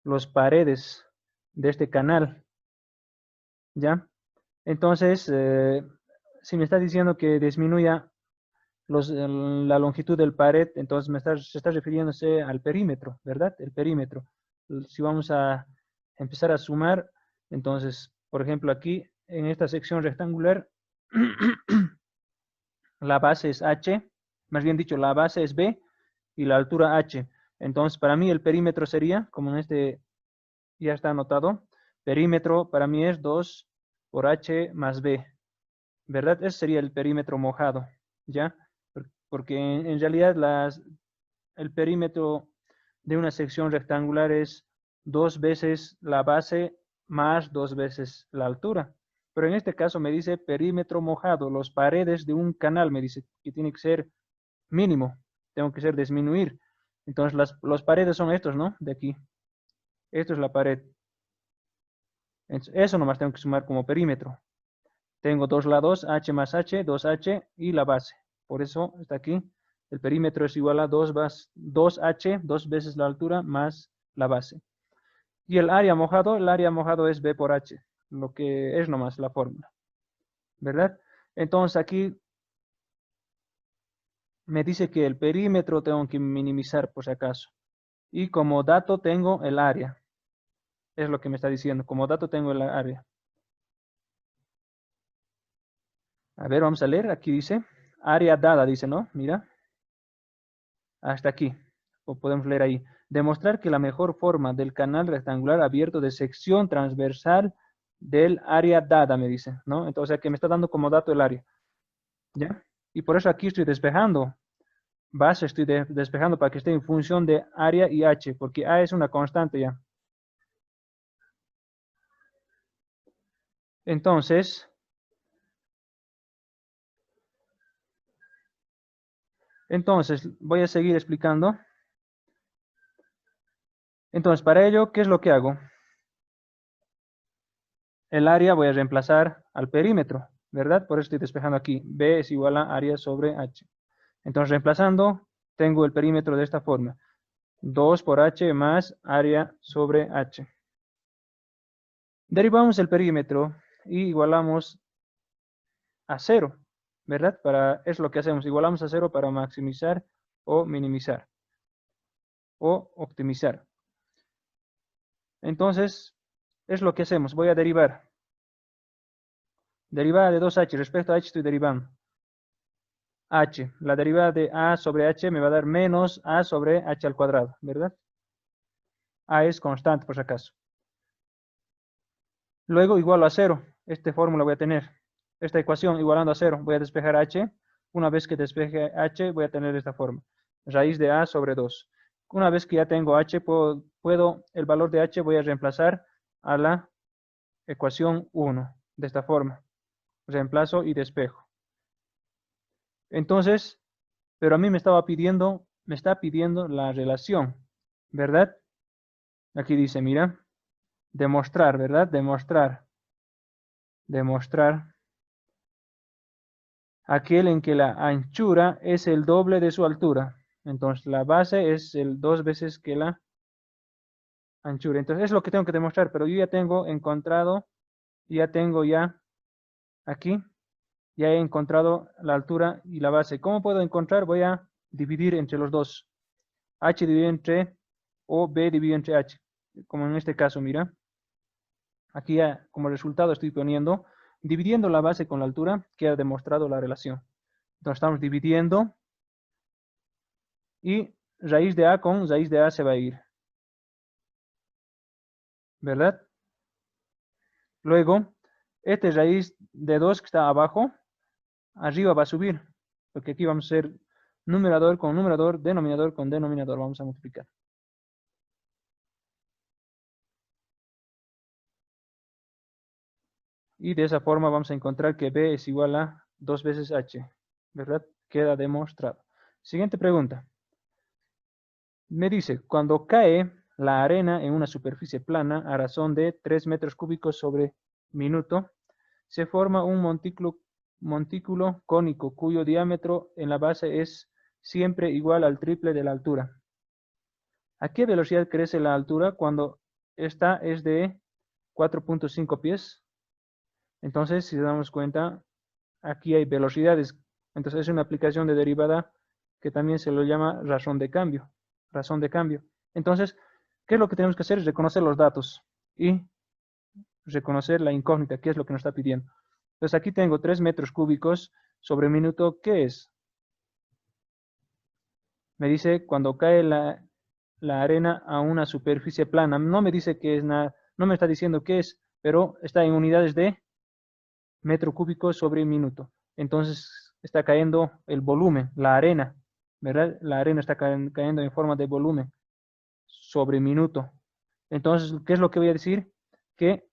las paredes de este canal, ¿ya? Entonces, si me está diciendo que disminuya la longitud del pared, entonces se está refiriéndose al perímetro, ¿verdad? El perímetro. Si vamos a empezar a sumar, entonces, por ejemplo, aquí en esta sección rectangular, la base es h, más bien dicho, la base es b y la altura h. Entonces, para mí el perímetro sería, como en este ya está anotado, perímetro para mí es 2 por h más b, ¿verdad? Ese sería el perímetro mojado, ¿ya? Porque en realidad el perímetro de una sección rectangular es 2 veces la base más 2 veces la altura. Pero en este caso me dice perímetro mojado, las paredes de un canal, me dice que tiene que ser mínimo, tengo que ser disminuir. Entonces las paredes son estos, ¿no? De aquí. Esto es la pared. Eso nomás tengo que sumar como perímetro. Tengo dos lados, h más h, 2h y la base. Por eso está aquí. El perímetro es igual a 2h, 2 veces la altura más la base. Y el área mojado es b por h, lo que es nomás la fórmula. ¿Verdad? Entonces aquí me dice que el perímetro tengo que minimizar por si acaso. Y como dato tengo el área. Es lo que me está diciendo. Como dato tengo el área. A ver, vamos a leer. Aquí dice, área dada, dice, ¿no? Mira. Hasta aquí. O podemos leer ahí. Demostrar que la mejor forma del canal rectangular abierto de sección transversal del área dada, me dice, ¿no? Entonces, que me está dando como dato el área. ¿Ya? Y por eso aquí estoy despejando. Base estoy despejando para que esté en función de área y h, porque a es una constante ya. Entonces, voy a seguir explicando. Entonces, para ello, ¿qué es lo que hago? El área voy a reemplazar al perímetro, ¿verdad? Por eso estoy despejando aquí. B es igual a área sobre h. Entonces, reemplazando, tengo el perímetro de esta forma. 2 por h más área sobre h. Derivamos el perímetro y igualamos a 0, ¿verdad? Es lo que hacemos, igualamos a 0 para maximizar o minimizar o optimizar. Entonces, es lo que hacemos. Voy a derivar. Derivada de 2h. Respecto a h estoy derivando. h. La derivada de a sobre h me va a dar menos a sobre h al cuadrado, ¿verdad? A es constante, por si acaso. Luego igualo a 0. Esta fórmula voy a tener. Esta ecuación igualando a 0. Voy a despejar h. Una vez que despeje h, voy a tener esta forma. Raíz de a sobre 2. Una vez que ya tengo h, el valor de h voy a reemplazar a la ecuación 1. De esta forma. Reemplazo y despejo. Entonces, pero a mí me está pidiendo la relación, ¿verdad? Aquí dice, mira, demostrar, ¿verdad? Demostrar aquel en que la anchura es el doble de su altura. Entonces, la base es el 2 veces que la anchura. Entonces, es lo que tengo que demostrar, pero yo ya tengo encontrado, aquí, ya he encontrado la altura y la base. ¿Cómo puedo encontrar? Voy a dividir entre los dos. H dividido entre, o B dividido entre H. Como en este caso, mira. Aquí ya, como resultado estoy poniendo, dividiendo la base con la altura, queda demostrado la relación. Entonces estamos dividiendo y raíz de A con raíz de A se va a ir. ¿Verdad? Luego, este raíz de 2 que está abajo, arriba va a subir. Porque aquí vamos a hacer numerador con numerador, denominador con denominador. Vamos a multiplicar. Y de esa forma vamos a encontrar que B es igual a 2 veces H. ¿Verdad? Queda demostrado. Siguiente pregunta. Me dice, cuando cae la arena en una superficie plana a razón de 3 metros cúbicos sobre minuto, se forma un montículo cónico cuyo diámetro en la base es siempre igual al triple de la altura. ¿A qué velocidad crece la altura cuando esta es de 4.5 pies? Entonces, si damos cuenta, aquí hay velocidades. Entonces, es una aplicación de derivada que también se lo llama razón de cambio. Razón de cambio. Entonces, ¿qué es lo que tenemos que hacer? Es reconocer los datos y reconocer la incógnita, qué es lo que nos está pidiendo. Entonces, aquí tengo 3 metros cúbicos sobre minuto. ¿Qué es? Me dice cuando cae la arena a una superficie plana. No me dice qué es nada, no me está diciendo qué es, pero está en unidades de metro cúbico sobre minuto. Entonces está cayendo el volumen, la arena, ¿verdad? La arena está cayendo en forma de volumen sobre minuto. Entonces, ¿qué es lo que voy a decir? Que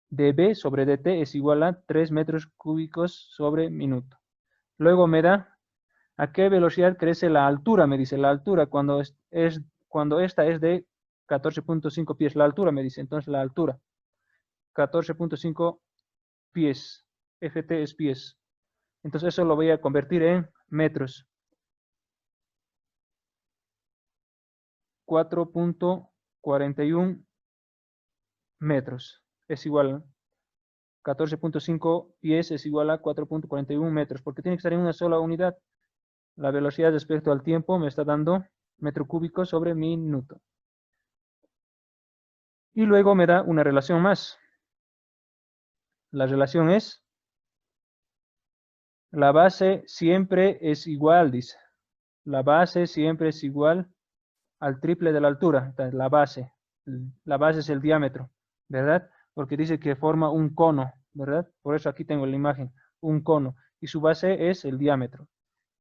dB sobre dt es igual a 3 metros cúbicos sobre minuto. Luego me da a qué velocidad crece la altura, me dice. La altura cuando esta es de 14.5 pies. La altura me dice, entonces la altura. 14.5 pies. Ft es pies. Entonces eso lo voy a convertir en metros. 4.41 metros. Es igual. 14.5 pies es igual a 4.41 metros. Porque tiene que estar en una sola unidad. La velocidad respecto al tiempo me está dando metro cúbico sobre minuto. Y luego me da una relación más. La relación es, la base siempre es igual, dice. La base siempre es igual al triple de la altura. Entonces, la base es el diámetro, ¿verdad? Porque dice que forma un cono, ¿verdad? Por eso aquí tengo la imagen, un cono. Y su base es el diámetro,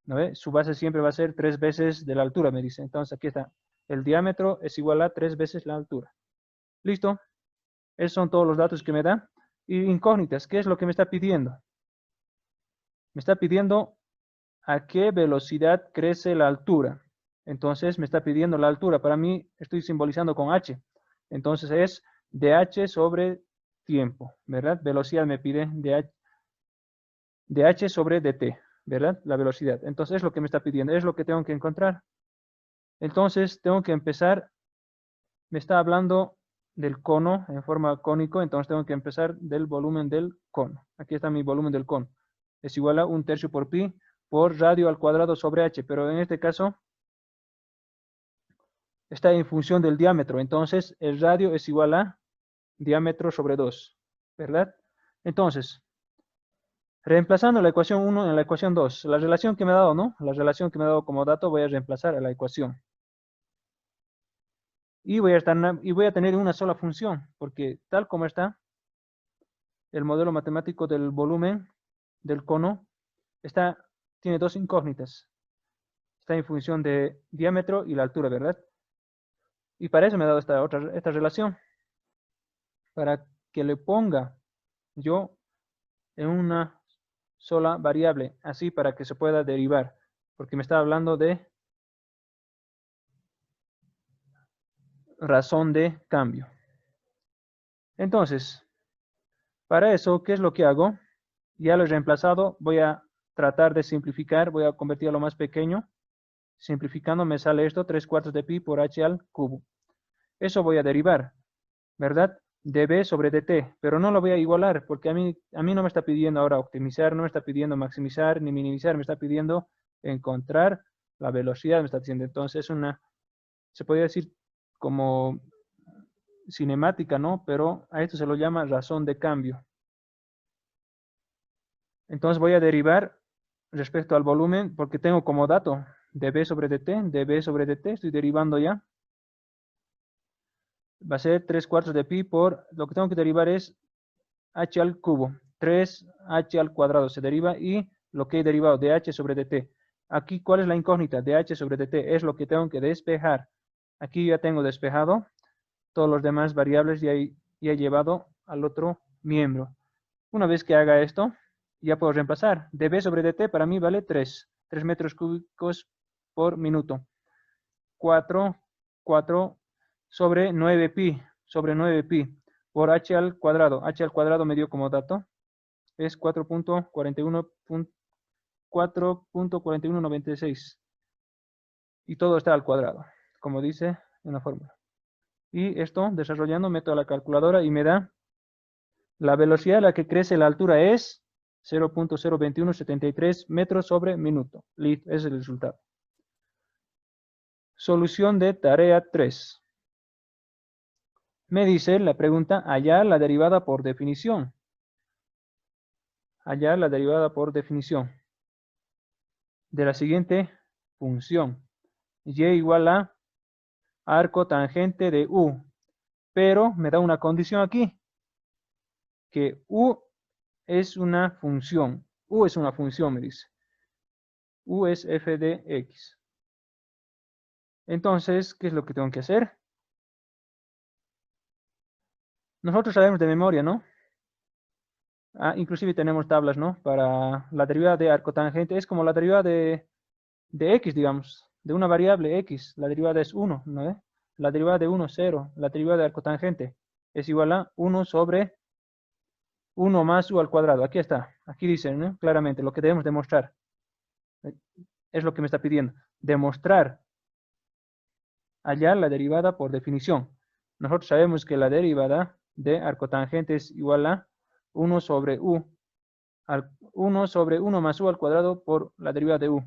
¿no ve? Su base siempre va a ser 3 veces de la altura, me dice. Entonces, aquí está. El diámetro es igual a 3 veces la altura. ¿Listo? Esos son todos los datos que me da. Y incógnitas, ¿qué es lo que me está pidiendo? Me está pidiendo a qué velocidad crece la altura. Entonces me está pidiendo la altura. Para mí estoy simbolizando con h. Entonces es dh sobre tiempo, ¿verdad? Velocidad me pide dh sobre dt, ¿verdad? La velocidad. Entonces es lo que me está pidiendo. Es lo que tengo que encontrar. Entonces tengo que empezar. Me está hablando del cono en forma cónico, entonces tengo que empezar del volumen del cono. Aquí está mi volumen del cono. Es igual a 1/3 por pi por radio al cuadrado sobre h, pero en este caso está en función del diámetro. Entonces el radio es igual a diámetro sobre 2, ¿verdad? Entonces, reemplazando la ecuación 1 en la ecuación 2, la relación que me ha dado, ¿no? La relación que me ha dado como dato voy a reemplazar a la ecuación. Y voy a tener una sola función, porque tal como está, el modelo matemático del volumen del cono tiene dos incógnitas. Está en función de diámetro y la altura, ¿verdad? Y para eso me ha dado esta relación. Para que le ponga yo en una sola variable, así para que se pueda derivar, porque me está hablando de razón de cambio. Entonces, para eso, ¿qué es lo que hago? Ya lo he reemplazado, voy a tratar de simplificar, voy a convertir a lo más pequeño. Simplificando me sale esto, 3/4 de pi por h al cubo. Eso voy a derivar, ¿verdad? dB sobre dt, pero no lo voy a igualar, porque a mí no me está pidiendo ahora optimizar, no me está pidiendo maximizar ni minimizar, me está pidiendo encontrar la velocidad, me está diciendo. Entonces, se podría decir como cinemática, ¿no? Pero a esto se lo llama razón de cambio. Entonces voy a derivar respecto al volumen, porque tengo como dato dB sobre dt, estoy derivando ya. Va a ser 3/4 de pi por, lo que tengo que derivar es h al cubo, 3h al cuadrado se deriva y lo que he derivado de h sobre dt. Aquí, ¿cuál es la incógnita? De h sobre dt es lo que tengo que despejar. Aquí ya tengo despejado, todos los demás variables ya he llevado al otro miembro. Una vez que haga esto, ya puedo reemplazar. dB sobre dt para mí vale 3 metros cúbicos por minuto. 4 sobre 9 pi, por h al cuadrado. H al cuadrado me dio como dato. Es 4.4196. Y todo está al cuadrado, como dice en la fórmula. Y esto, desarrollando, meto a la calculadora y me da la velocidad a la que crece la altura es 0.02173 metros sobre minuto. Listo, ese es el resultado. Solución de tarea 3. Me dice la pregunta, hallar la derivada por definición. Hallar la derivada por definición de la siguiente función. Y igual a arco tangente de u. Pero me da una condición aquí, que u es una función. U es una función, me dice. U es f de x. Entonces, ¿qué es lo que tengo que hacer? Nosotros sabemos de memoria, ¿no? Inclusive tenemos tablas, ¿no? Para la derivada de arco tangente. Es como la derivada de x, digamos. De una variable x. La derivada es 1, ¿no? La derivada de 1, 0. La derivada de arco tangente es igual a 1 sobre 1 más u al cuadrado. Aquí está. Aquí dice, ¿no? Claramente lo que debemos demostrar. Es lo que me está pidiendo. Demostrar. Hallar la derivada por definición. Nosotros sabemos que la derivada de arco tangente es igual a 1 sobre u. 1 sobre 1 más u al cuadrado por la derivada de u.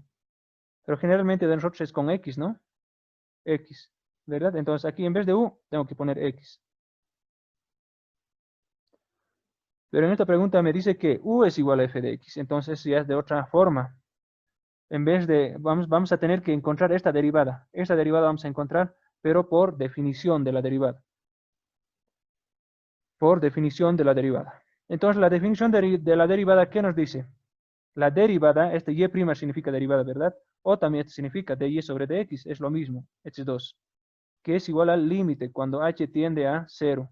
Pero generalmente de nosotros es con x, ¿no? X, ¿verdad? Entonces aquí en vez de u, tengo que poner x. Pero en esta pregunta me dice que u es igual a f de x. Entonces ya es de otra forma. En vez de, vamos a tener que encontrar esta derivada. Esta derivada vamos a encontrar, pero por definición de la derivada. Por definición de la derivada. Entonces la definición de la derivada, ¿qué nos dice? La derivada, este y' significa derivada, ¿verdad? O también significa dy sobre dx, es lo mismo, estos dos. Que es igual al límite cuando h tiende a 0.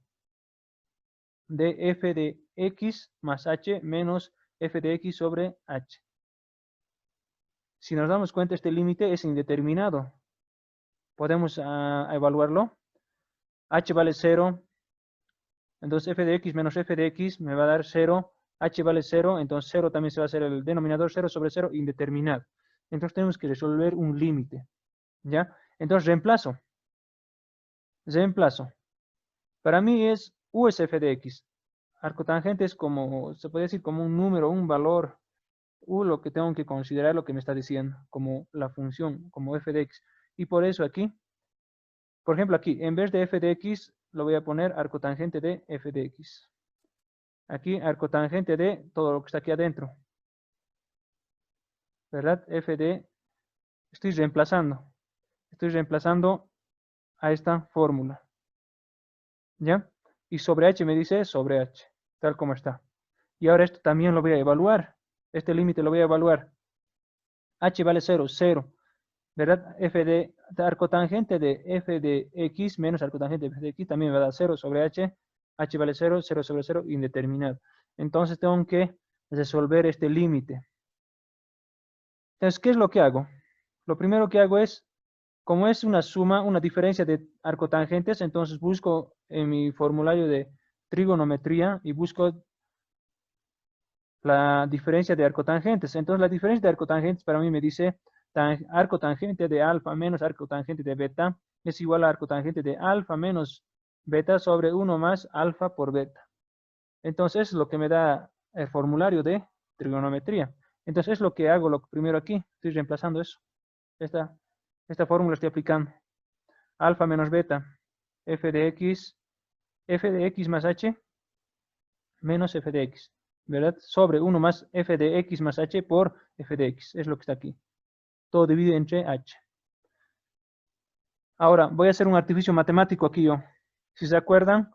De f de x más h menos f de x sobre h. Si nos damos cuenta, este límite es indeterminado. Podemos evaluarlo. H vale 0. Entonces f de x menos f de x me va a dar 0. H vale 0. Entonces 0 también se va a hacer el denominador 0 sobre 0 indeterminado. Entonces tenemos que resolver un límite. ¿Ya? Entonces reemplazo. Para mí es U es f de x. Arcotangente es como, se puede decir como un número, un valor. U lo que tengo que considerar lo que me está diciendo, como la función, como f de x. Y por eso aquí, por ejemplo aquí, en vez de f de x, lo voy a poner arcotangente de f de x. Aquí arcotangente de todo lo que está aquí adentro. ¿Verdad? F de, estoy reemplazando a esta fórmula. ¿Ya? Y sobre h me dice sobre h, tal como está. Y ahora esto también lo voy a evaluar. Este límite lo voy a evaluar. H vale 0, 0. ¿Verdad? F de arcotangente de f de x menos arcotangente de f de x también me va a dar 0 sobre h. H vale 0, 0 sobre 0, indeterminado. Entonces tengo que resolver este límite. Entonces, ¿qué es lo que hago? Lo primero que hago es, como es una suma, una diferencia de arcotangentes, entonces busco en mi formulario de trigonometría y busco la diferencia de arcotangentes. Entonces, la diferencia de arcotangentes para mí me dice arcotangente de alfa menos arcotangente de beta es igual a arcotangente de alfa menos beta sobre 1 más alfa por beta. Entonces, es lo que me da el formulario de trigonometría. Entonces, es lo que hago lo primero aquí. Estoy reemplazando eso. Esta fórmula estoy aplicando. Alfa menos beta, f de x más h menos f de x, ¿verdad? Sobre 1 más f de x más h por f de x, es lo que está aquí. Todo divide entre h. Ahora, voy a hacer un artificio matemático aquí yo. Si se acuerdan,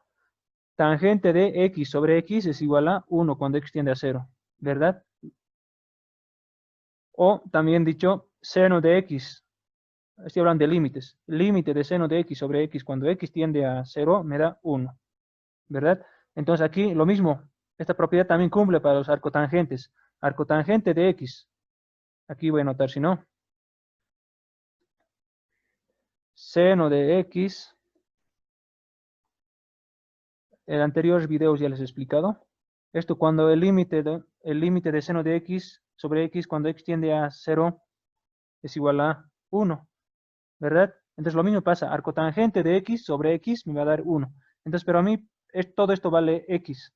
tangente de x sobre x es igual a 1 cuando x tiende a 0, ¿verdad? O también dicho, seno de x, estoy hablando de límites. Límite de seno de x sobre x cuando x tiende a 0 me da 1, ¿verdad? Entonces aquí lo mismo, esta propiedad también cumple para los arcotangentes. Arcotangente de x, aquí voy a anotar si no. Seno de x, en anteriores videos ya les he explicado. Esto cuando el límite de seno de x sobre x cuando x tiende a 0 es igual a 1, ¿verdad? Entonces lo mismo pasa, arcotangente de x sobre x me va a dar 1. Entonces, pero a mí todo esto vale x.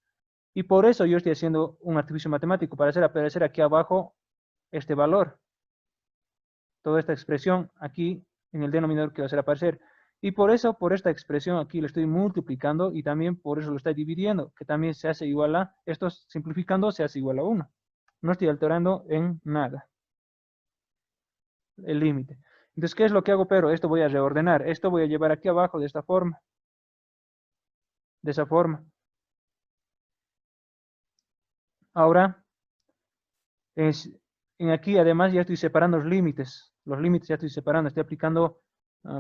Y por eso yo estoy haciendo un artificio matemático, para hacer aparecer aquí abajo este valor. Toda esta expresión aquí en el denominador que va a hacer aparecer. Y por eso, por esta expresión aquí lo estoy multiplicando y también por eso lo estoy dividiendo, que también se hace igual a, esto simplificando se hace igual a 1. No estoy alterando en nada el límite. Entonces, ¿qué es lo que hago? Pero esto voy a reordenar. Esto voy a llevar aquí abajo de esta forma. De esa forma. Ahora, en aquí además ya estoy separando los límites. Los límites ya estoy separando. Estoy aplicando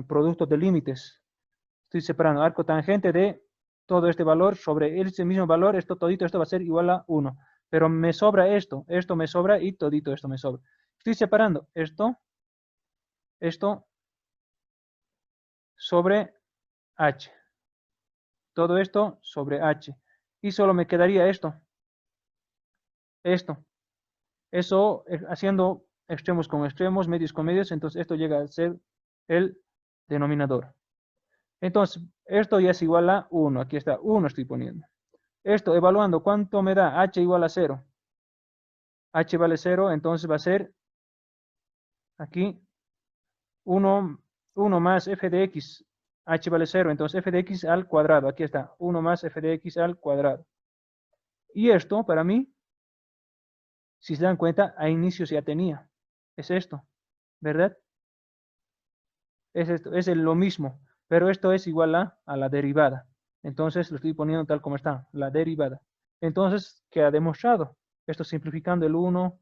productos de límites. Estoy separando arco tangente de todo este valor sobre ese mismo valor. Esto todito, esto va a ser igual a 1. Pero me sobra esto. Esto me sobra y todito esto me sobra. Estoy separando esto sobre h. Todo esto sobre h. Y solo me quedaría esto. Esto. Eso haciendo extremos con extremos, medios con medios. Entonces esto llega a ser el denominador. Entonces, esto ya es igual a 1. Aquí está, 1 estoy poniendo. Esto, evaluando, ¿cuánto me da? H igual a 0. H vale 0, entonces va a ser aquí 1 más f de x. H vale 0, entonces f de x al cuadrado. Aquí está, 1 más f de x al cuadrado. Y esto, para mí, si se dan cuenta, a inicios ya tenía. Es esto, ¿verdad? Es esto, es lo mismo, pero esto es igual a la derivada. Entonces lo estoy poniendo tal como está, la derivada. Entonces queda demostrado. Esto simplificando el 1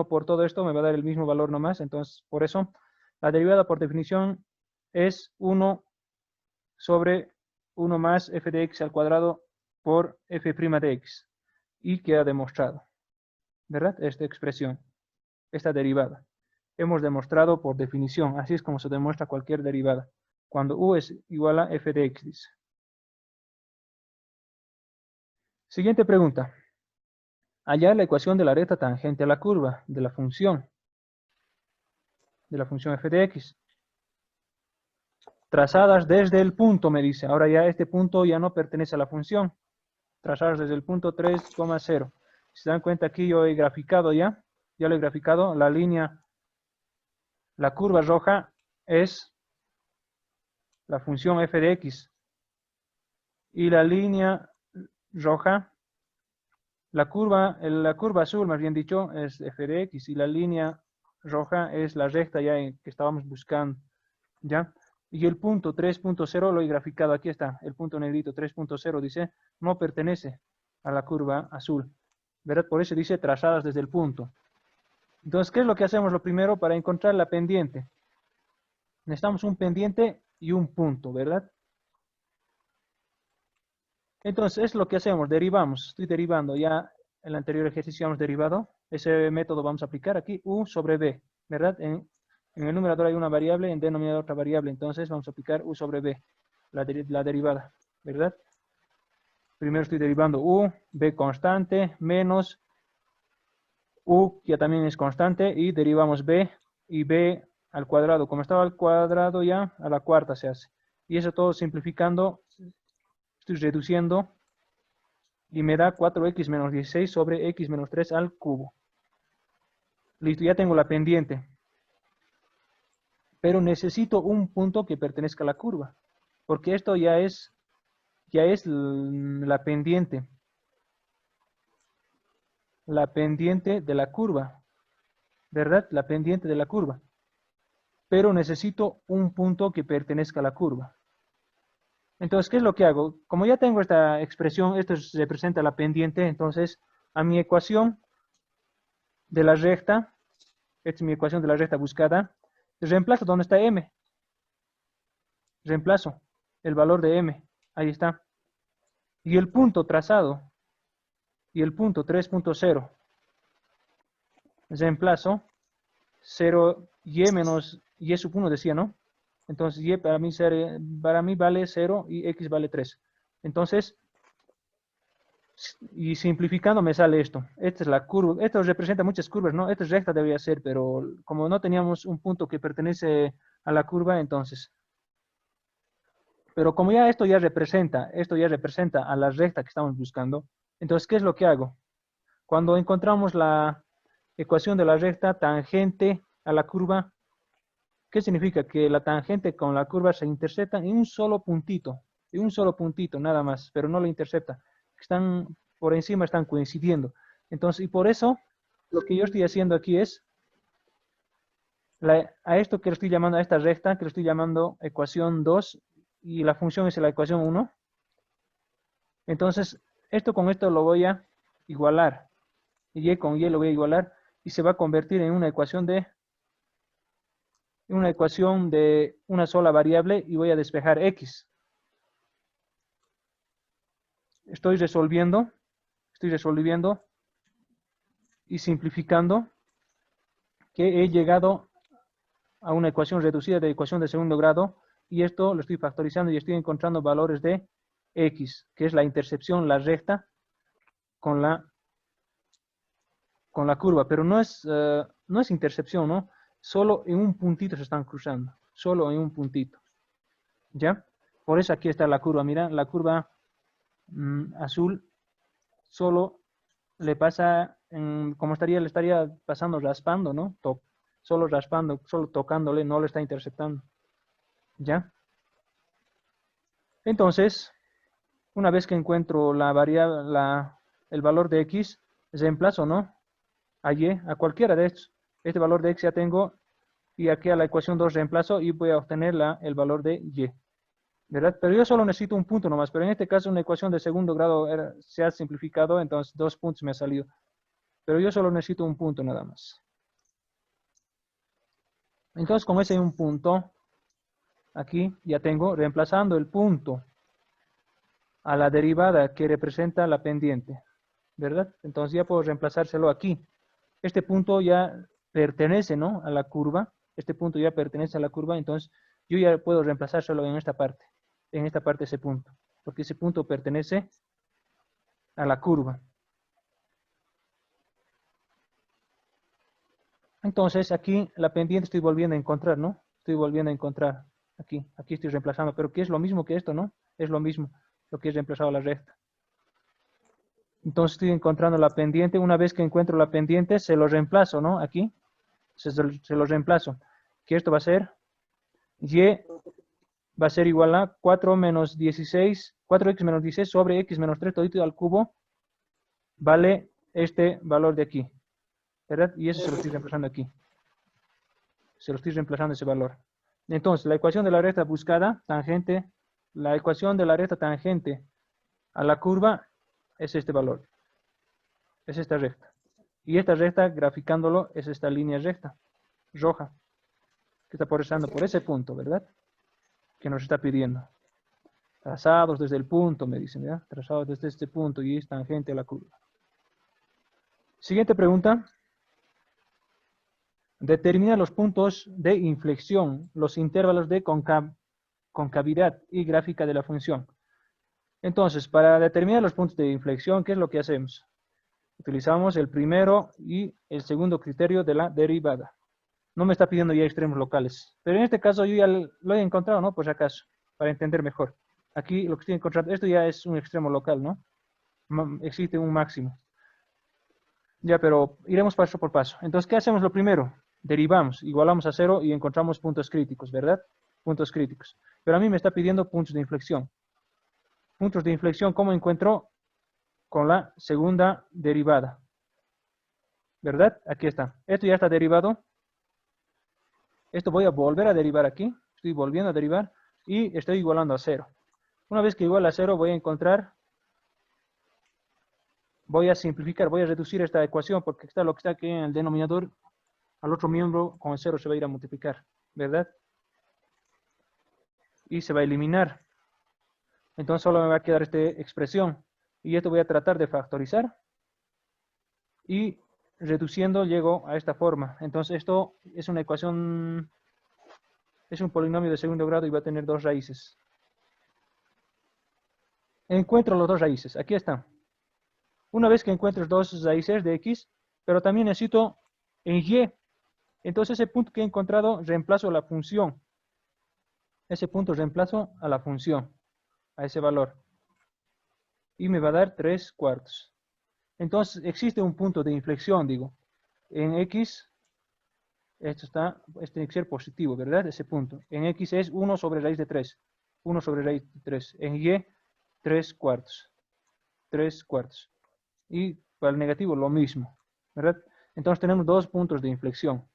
por todo esto me va a dar el mismo valor nomás. Entonces, por eso, la derivada por definición es 1 sobre 1 más f de x al cuadrado por f' de x. Y queda demostrado, ¿verdad? Esta expresión, esta derivada. Hemos demostrado por definición, así es como se demuestra cualquier derivada. Cuando u es igual a f de x, dice. Siguiente pregunta. Hallar la ecuación de la recta tangente a la curva de la función f de x. trazadas desde el punto, me dice. Ahora ya este punto ya no pertenece a la función. Trazadas desde el punto 3,0. Si se dan cuenta aquí yo he graficado ya lo he graficado, la línea, la curva roja es la función f de x. Y la línea roja, la curva azul, más bien dicho, es f de x. Y la línea roja es la recta ya que estábamos buscando. ¿Ya? Y el punto 3.0 lo he graficado, aquí está, el punto negrito 3.0 dice, no pertenece a la curva azul, ¿verdad? Por eso dice trazadas desde el punto. Entonces, ¿qué es lo que hacemos lo primero para encontrar la pendiente? Necesitamos un pendiente y un punto, ¿verdad? Entonces, es lo que hacemos, derivamos, estoy derivando, ya en el anterior ejercicio hemos derivado, ese método vamos a aplicar aquí, u sobre b, ¿verdad? En el numerador hay una variable, en denominador otra variable, entonces vamos a aplicar u sobre b, la derivada, ¿verdad? Primero estoy derivando u, b constante, menos u, ya también es constante, y derivamos b, y b al cuadrado, como estaba al cuadrado ya, a la cuarta se hace. Y eso todo simplificando, estoy reduciendo, y me da 4x menos 16 sobre x menos 3 al cubo. Listo, ya tengo la pendiente. Pero necesito un punto que pertenezca a la curva, porque esto ya es la pendiente de la curva, ¿verdad? La pendiente de la curva. Pero necesito un punto que pertenezca a la curva. Entonces, ¿qué es lo que hago? Como ya tengo esta expresión, esto representa la pendiente, entonces a mi ecuación de la recta, esta es mi ecuación de la recta buscada, reemplazo donde está m, reemplazo el valor de m, ahí está. Y el punto trazado, y el punto 3.0, reemplazo 0 y menos y sub 1 decía, ¿no? Entonces y para mí vale 0 y x vale 3. Entonces, y simplificando me sale esto. Esta es la curva. Esto representa muchas curvas, ¿no? Esta es recta debería ser, pero como no teníamos un punto que pertenece a la curva, entonces. Pero como ya esto ya representa a la recta que estamos buscando, entonces, ¿qué es lo que hago? Cuando encontramos la ecuación de la recta tangente a la curva, ¿qué significa? Que la tangente con la curva se interceptan en un solo puntito, nada más, pero no lo intercepta. Están por encima, están coincidiendo. Entonces, y por eso, lo que yo estoy haciendo aquí es, a esto que lo estoy llamando, a esta recta, que lo estoy llamando ecuación 2, y la función es la ecuación 1. Entonces, esto con esto lo voy a igualar. Y con y lo voy a igualar, y se va a convertir en una ecuación de una sola variable y voy a despejar x. Estoy resolviendo y simplificando que he llegado a una ecuación reducida de ecuación de segundo grado y esto lo estoy factorizando y estoy encontrando valores de x, que es la intercepción, la recta con la curva, pero no es intercepción, ¿no? Solo en un puntito se están cruzando, solo en un puntito, ¿ya? Por eso aquí está la curva, mira, la curva azul solo le pasa, como le estaría pasando raspando, ¿no? Solo raspando, solo tocándole, no lo está interceptando, ¿ya? Entonces, una vez que encuentro la variable, el valor de x, reemplazo, ¿no? A y, a cualquiera de estos. Este valor de x ya tengo, y aquí a la ecuación 2 reemplazo y voy a obtener el valor de y, ¿verdad? Pero yo solo necesito un punto nomás, pero en este caso una ecuación de segundo grado se ha simplificado, entonces 2 puntos me ha salido. Pero yo solo necesito un punto nada más. Entonces, como ese es un punto, aquí ya tengo, reemplazando el punto a la derivada que representa la pendiente, ¿verdad? Entonces ya puedo reemplazárselo aquí. Este punto ya pertenece, ¿no?, a la curva. Este punto ya pertenece a la curva, entonces yo ya puedo reemplazárselo en esta parte ese punto, porque ese punto pertenece a la curva. Entonces aquí la pendiente estoy volviendo a encontrar, ¿no? Estoy volviendo a encontrar. Aquí estoy reemplazando, pero que es lo mismo que esto, ¿no? Es lo mismo, lo que es reemplazado a la recta. Entonces estoy encontrando la pendiente. Una vez que encuentro la pendiente, se lo reemplazo, ¿no? Aquí, se lo reemplazo. Que esto va a ser, y va a ser igual a 4 menos 16, 4x menos 16 sobre x menos 3 todito al cubo, vale este valor de aquí, ¿verdad? Y eso se lo estoy reemplazando aquí. Se lo estoy reemplazando ese valor. Entonces, la ecuación de la recta buscada, tangente, la ecuación de la recta tangente a la curva es este valor. Es esta recta. Y esta recta, graficándolo, es esta línea recta, roja, que está pasando por ese punto, ¿verdad? Que nos está pidiendo. Trazados desde el punto, me dicen, ¿verdad? Trazados desde este punto y es tangente a la curva. Siguiente pregunta. Determina los puntos de inflexión, los intervalos de concavidad y gráfica de la función. Entonces, para determinar los puntos de inflexión, ¿qué es lo que hacemos? Utilizamos el primero y el segundo criterio de la derivada. No me está pidiendo ya extremos locales, pero en este caso yo ya lo he encontrado, ¿no? Por si acaso, para entender mejor. Aquí lo que estoy encontrando, esto ya es un extremo local, ¿no? Existe un máximo. Ya, pero iremos paso por paso. Entonces, ¿qué hacemos lo primero? Derivamos, igualamos a 0 y encontramos puntos críticos, ¿verdad? Puntos críticos. Pero a mí me está pidiendo puntos de inflexión. Puntos de inflexión, ¿cómo encuentro? Con la segunda derivada. ¿Verdad? Aquí está. Esto ya está derivado. Esto voy a volver a derivar aquí. Estoy volviendo a derivar y estoy igualando a 0. Una vez que iguala a 0 voy a encontrar, voy a simplificar, voy a reducir esta ecuación porque está lo que está aquí en el denominador. Al otro miembro con el 0 se va a ir a multiplicar, ¿verdad? Y se va a eliminar. Entonces solo me va a quedar esta expresión. Y esto voy a tratar de factorizar. Y reduciendo llego a esta forma. Entonces esto es una ecuación, es un polinomio de segundo grado y va a tener dos raíces. Encuentro las dos raíces. Aquí están. Una vez que encuentres dos raíces de x, pero también necesito en y. Entonces ese punto que he encontrado reemplazo la función. Ese punto reemplazo a la función, a ese valor. Y me va a dar 3/4. Entonces existe un punto de inflexión, digo. En x, esto tiene que ser positivo, ¿verdad? Ese punto. En x es 1 sobre raíz de 3. 1 sobre raíz de 3. En y, 3/4. 3/4. Y para el negativo lo mismo, ¿verdad? Entonces tenemos dos puntos de inflexión.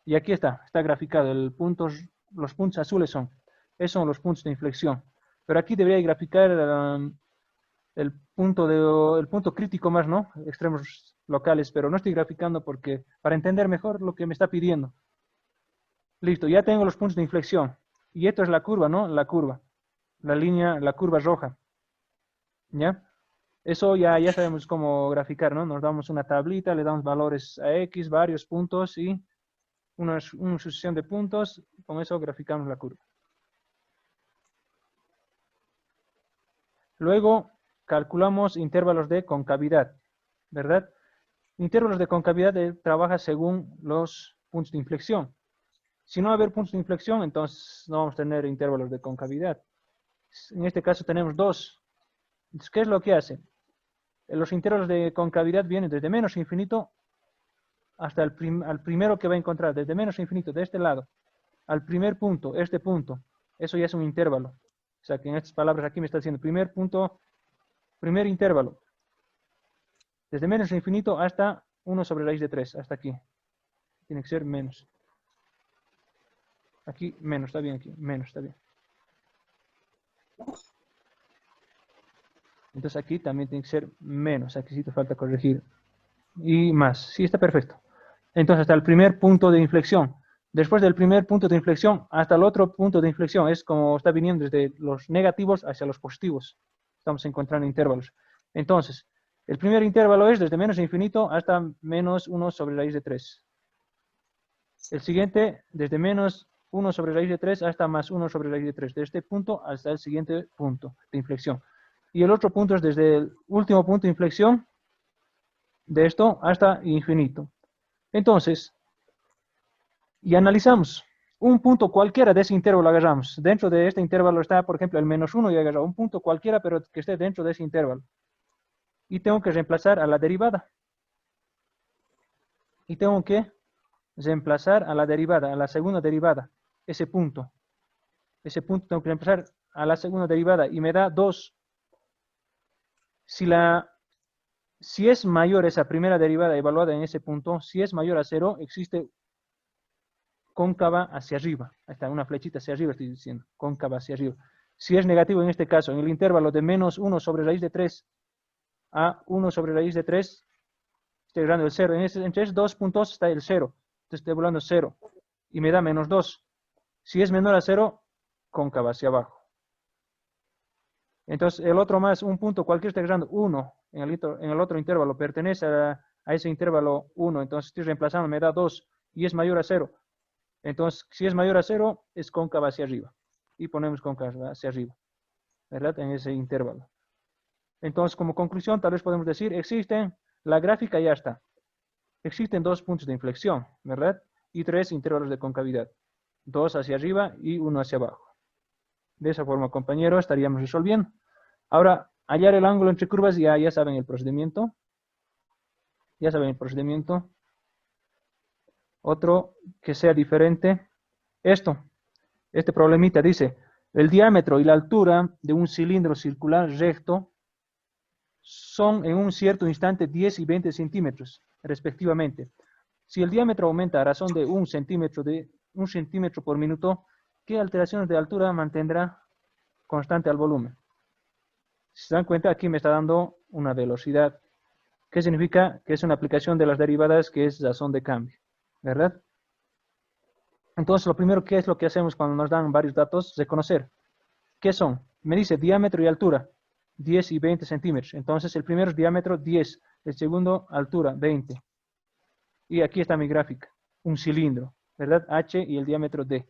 Y aquí está graficado. Los puntos azules esos son los puntos de inflexión. Pero aquí debería graficar el punto crítico más, ¿no? Extremos locales, pero no estoy graficando porque para entender mejor lo que me está pidiendo. Listo, ya tengo los puntos de inflexión. Y esto es la curva, ¿no? La curva. La curva roja. ¿Ya? Eso ya sabemos cómo graficar, ¿no? Nos damos una tablita, le damos valores a X, varios puntos y una sucesión de puntos. Con eso graficamos la curva. Luego calculamos intervalos de concavidad, ¿verdad? Intervalos de concavidad trabaja según los puntos de inflexión. Si no va a haber puntos de inflexión, entonces no vamos a tener intervalos de concavidad. En este caso tenemos dos. Entonces, ¿qué es lo que hace? Los intervalos de concavidad vienen desde menos infinito hasta al primero que va a encontrar, desde menos infinito, de este lado, al primer punto, este punto. Eso ya es un intervalo. O sea que en estas palabras aquí me está diciendo primer punto, primer intervalo. Desde menos infinito hasta 1 sobre raíz de 3, hasta aquí. Tiene que ser menos. Aquí menos, está bien aquí, menos, está bien. Entonces aquí también tiene que ser menos, aquí sí te falta corregir. Y más, sí está perfecto. Entonces hasta el primer punto de inflexión. Después del primer punto de inflexión hasta el otro punto de inflexión, es como está viniendo desde los negativos hacia los positivos. Estamos encontrando intervalos. Entonces, el primer intervalo es desde menos infinito hasta menos 1 sobre raíz de 3. El siguiente, desde menos 1 sobre raíz de 3 hasta más 1 sobre raíz de 3. De este punto hasta el siguiente punto de inflexión. Y el otro punto es desde el último punto de inflexión de esto hasta infinito. Entonces, y analizamos. un punto cualquiera de ese intervalo agarramos. Dentro de este intervalo está, por ejemplo, el -1 y agarro un punto cualquiera, pero que esté dentro de ese intervalo. Y tengo que reemplazar a la derivada. Y tengo que reemplazar a la derivada, a la segunda derivada, ese punto. Ese punto tengo que reemplazar a la segunda derivada y me da 2. Si es mayor esa primera derivada evaluada en ese punto, si es mayor a 0, existe cóncava hacia arriba. Ahí está, una flechita hacia arriba estoy diciendo, cóncava hacia arriba. Si es negativo en este caso, en el intervalo de -1 sobre raíz de 3 a 1 sobre raíz de 3, estoy evaluando el 0. Entre esos dos puntos está el 0. Entonces estoy evaluando 0 y me da -2. Si es menor a 0, cóncava hacia abajo. Entonces el otro más, un punto cualquiera está agarrando 1 en el otro intervalo, pertenece a ese intervalo 1, entonces estoy reemplazando, me da 2 y es mayor a 0. Entonces, si es mayor a 0, es cóncava hacia arriba. Y ponemos cóncava hacia arriba, ¿verdad? En ese intervalo. Entonces, como conclusión, tal vez podemos decir, la gráfica ya está. Existen 2 puntos de inflexión, ¿verdad? Y 3 intervalos de concavidad. 2 hacia arriba y 1 hacia abajo. De esa forma, compañeros, estaríamos resolviendo. Ahora, hallar el ángulo entre curvas, ya saben el procedimiento. Ya saben el procedimiento. Otro que sea diferente. Este problemita dice, el diámetro y la altura de un cilindro circular recto son en un cierto instante 10 y 20 centímetros, respectivamente. Si el diámetro aumenta a razón de 1 centímetro por minuto, ¿qué alteraciones de altura mantendrá constante al volumen? Si se dan cuenta, aquí me está dando una velocidad. ¿Qué significa? Que es una aplicación de las derivadas que es razón de cambio, ¿verdad? Entonces, lo primero que es lo que hacemos cuando nos dan varios datos, reconocer. ¿Qué son? Me dice diámetro y altura, 10 y 20 centímetros. Entonces, el primero es diámetro, 10. El segundo, altura, 20. Y aquí está mi gráfica, un cilindro, ¿verdad? H y el diámetro D,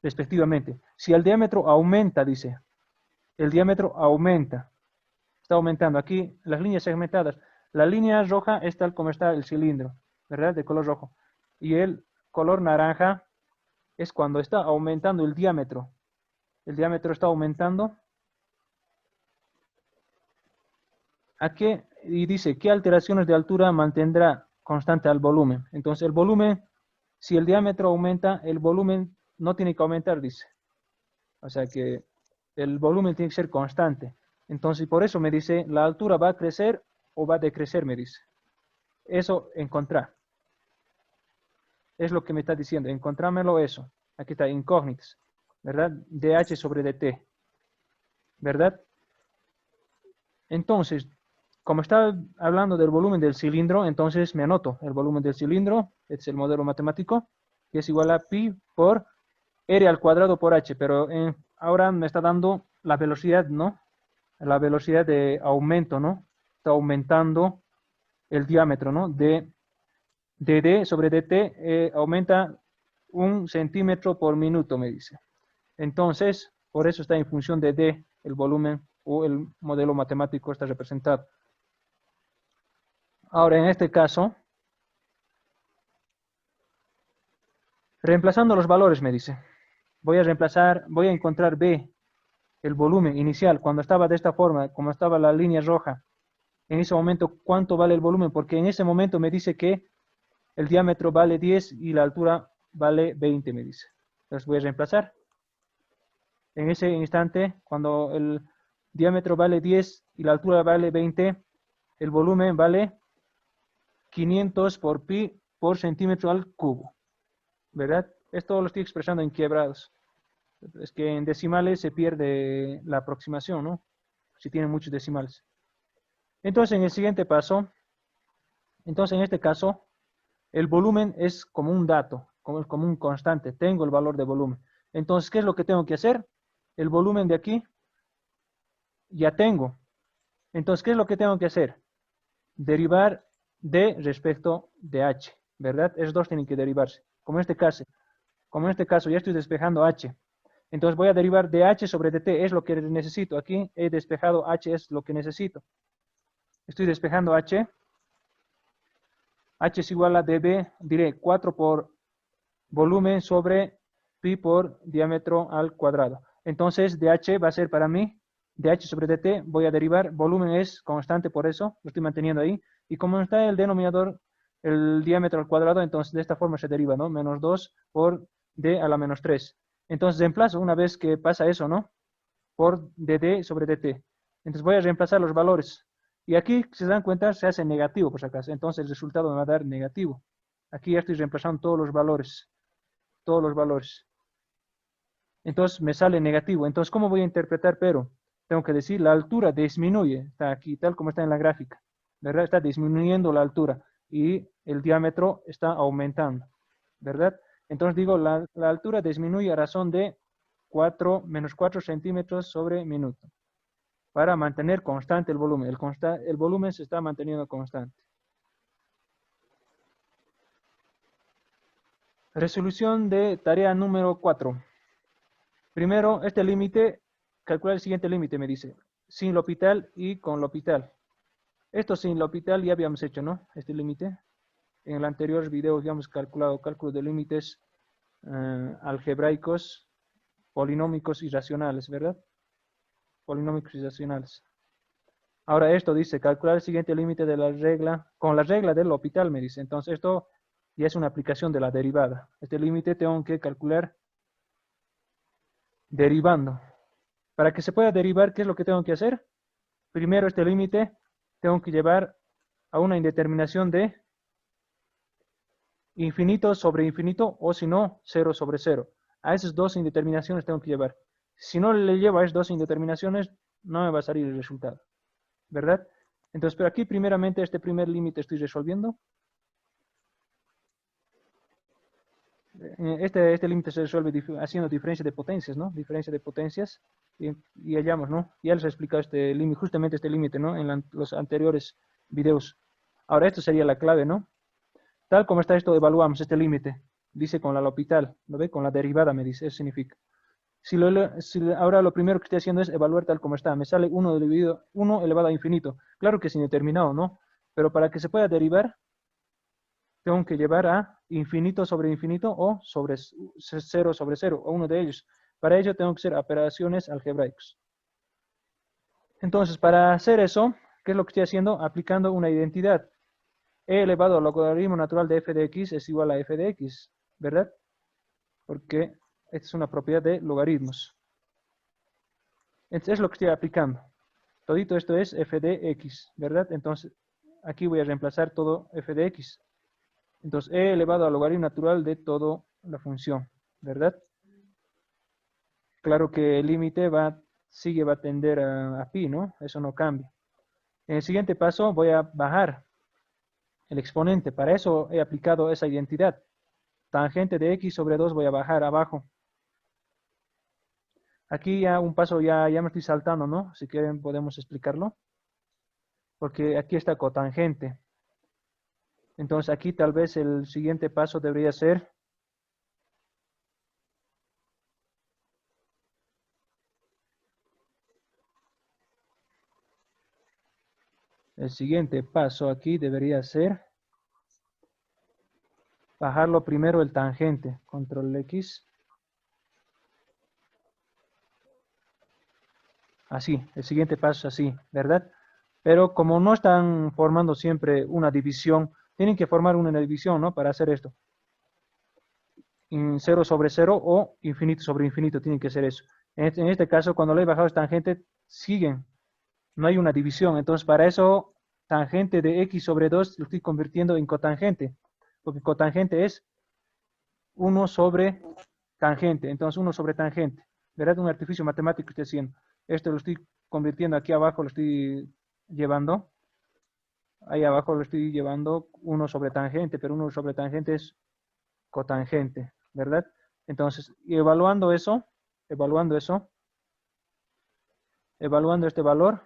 respectivamente. Si el diámetro aumenta, dice, el diámetro aumenta, está aumentando. Aquí las líneas segmentadas. La línea roja es tal como está el cilindro, ¿verdad? De color rojo. Y el color naranja es cuando está aumentando el diámetro. El diámetro está aumentando. Aquí, y dice, ¿qué alteraciones de altura mantendrá constante al volumen? Entonces, el volumen, si el diámetro aumenta, el volumen no tiene que aumentar, dice. O sea que el volumen tiene que ser constante. Entonces, por eso me dice, la altura va a crecer o va a decrecer, me dice. Eso, encontrar. Es lo que me está diciendo, encontrámelo eso. Aquí está, incógnitas, ¿verdad? dH sobre dt, ¿verdad? Entonces, como está hablando del volumen del cilindro, entonces me anoto el volumen del cilindro, este es el modelo matemático, que es igual a pi por r al cuadrado por h, pero ahora me está dando la velocidad, ¿no? La velocidad de aumento, ¿no? Está aumentando el diámetro, ¿no? De d sobre dt aumenta 1 centímetro por minuto, me dice. Entonces, por eso está en función de d, el volumen o el modelo matemático está representado. Ahora, en este caso, reemplazando los valores, me dice. Voy a encontrar B, el volumen inicial, cuando estaba de esta forma, como estaba la línea roja. En ese momento, ¿cuánto vale el volumen? Porque en ese momento me dice que el diámetro vale 10 y la altura vale 20, me dice. Entonces voy a reemplazar. En ese instante, cuando el diámetro vale 10 y la altura vale 20, el volumen vale 500 por pi por centímetro al cubo, ¿verdad? Esto lo estoy expresando en quebrados. Es que en decimales se pierde la aproximación, ¿no? Si tienen muchos decimales. Entonces, en el siguiente paso, entonces en este caso, el volumen es como un dato, como un constante. Tengo el valor de volumen. Entonces, ¿qué es lo que tengo que hacer? El volumen de aquí ya tengo. Entonces, ¿qué es lo que tengo que hacer? Derivar D respecto de H, ¿verdad? Esos dos tienen que derivarse. Como en este caso ya estoy despejando H. Entonces voy a derivar dH sobre dt, es lo que necesito. Aquí he despejado H, es lo que necesito. Estoy despejando H. H es igual a dB, diré 4 por volumen sobre pi por diámetro al cuadrado. Entonces, dH va a ser para mí, dH sobre dt, voy a derivar, volumen es constante, por eso lo estoy manteniendo ahí. Y como está el denominador, el diámetro al cuadrado, entonces de esta forma se deriva, ¿no? Menos 2 por d a la menos 3. Entonces reemplazo una vez que pasa eso, ¿no? Por dd sobre dt. Entonces voy a reemplazar los valores. Y aquí, si se dan cuenta, se hace negativo por si acaso. Entonces el resultado me va a dar negativo. Aquí ya estoy reemplazando todos los valores. Todos los valores. Entonces me sale negativo. Entonces, ¿cómo voy a interpretar pero? Tengo que decir, la altura disminuye. Está aquí, tal como está en la gráfica. ¿Verdad? Está disminuyendo la altura. Y el diámetro está aumentando. ¿Verdad? Entonces digo, la altura disminuye a razón de menos 4 centímetros sobre minuto. Para mantener constante el volumen. El volumen se está manteniendo constante. Resolución de tarea número 4. Primero, este límite, calcular el siguiente límite, me dice. Sin L'Hopital y con L'Hopital. Esto sin L'Hopital ya habíamos hecho, ¿no? Este límite. En el anterior video habíamos calculado cálculos de límites algebraicos, polinómicos y racionales, ¿verdad? Polinómicos y racionales. Ahora esto dice, calcular el siguiente límite de la regla, con la regla del L'Hopital, me dice. Entonces esto ya es una aplicación de la derivada. Este límite tengo que calcular derivando. Para que se pueda derivar, ¿qué es lo que tengo que hacer? Primero este límite tengo que llevar a una indeterminación de infinito sobre infinito o si no, 0 sobre 0. A esas dos indeterminaciones tengo que llevar. Si no le llevo a esas dos indeterminaciones, no me va a salir el resultado. ¿Verdad? Entonces, pero aquí primeramente este primer límite estoy resolviendo. Este límite se resuelve haciendo diferencia de potencias, ¿no? Diferencia de potencias. Y hallamos, ¿no? Ya les he explicado este límite, justamente este límite, ¿no? En los anteriores videos. Ahora, esto sería la clave, ¿no? Tal como está esto, evaluamos este límite. Dice con la L'Hopital, ¿lo ve? Con la derivada me dice, eso significa. Ahora lo primero que estoy haciendo es evaluar tal como está. Me sale 1 elevado a infinito. Claro que es indeterminado, ¿no? Pero para que se pueda derivar, tengo que llevar a infinito sobre infinito o sobre 0 sobre 0, o uno de ellos. Para ello tengo que hacer operaciones algebraicas. Entonces, para hacer eso, ¿qué es lo que estoy haciendo? Aplicando una identidad. E elevado al logaritmo natural de f de x es igual a f de x, ¿verdad? Porque esta es una propiedad de logaritmos. Entonces, es lo que estoy aplicando. Todito esto es f de x, ¿verdad? Entonces, aquí voy a reemplazar todo f de x. Entonces, e elevado al logaritmo natural de toda la función, ¿verdad? Claro que el límite va a tender a pi, ¿no? Eso no cambia. En el siguiente paso voy a bajar el exponente. Para eso he aplicado esa identidad. Tangente de x sobre 2 voy a bajar abajo. Aquí ya un paso ya me estoy saltando, ¿no? Si quieren podemos explicarlo. Porque aquí está cotangente. Entonces aquí tal vez el siguiente paso debería ser el siguiente paso aquí debería ser bajarlo primero el tangente, control X. Así, el siguiente paso es así, ¿verdad? Pero como no están formando siempre una división, tienen que formar una división, ¿no? Para hacer esto. 0 sobre 0 o infinito sobre infinito, tienen que ser eso. En este caso, cuando le he bajado esta tangente, siguen. No hay una división. Entonces, para eso, tangente de x sobre 2 lo estoy convirtiendo en cotangente. Porque cotangente es 1 sobre tangente. Entonces, 1 sobre tangente. ¿Verdad? Un artificio matemático que estoy haciendo. Esto lo estoy convirtiendo aquí abajo, lo estoy llevando. Ahí abajo lo estoy llevando 1 sobre tangente, pero 1 sobre tangente es cotangente, ¿verdad? Entonces, evaluando este valor,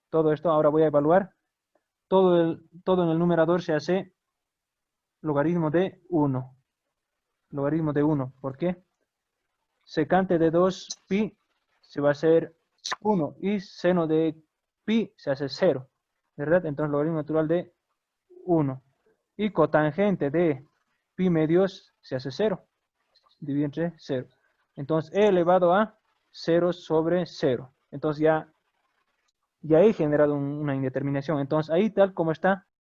todo esto, ahora voy a evaluar, todo en el numerador se hace logaritmo de 1. Logaritmo de 1, ¿por qué? Secante de 2pi se va a hacer 1 y seno de pi se hace 0, ¿verdad? Entonces, logaritmo natural de 1. Y cotangente de pi medios se hace 0. dividido entre 0. Entonces, e elevado a 0 sobre 0. Entonces ya he generado una indeterminación. Entonces ahí tal como está,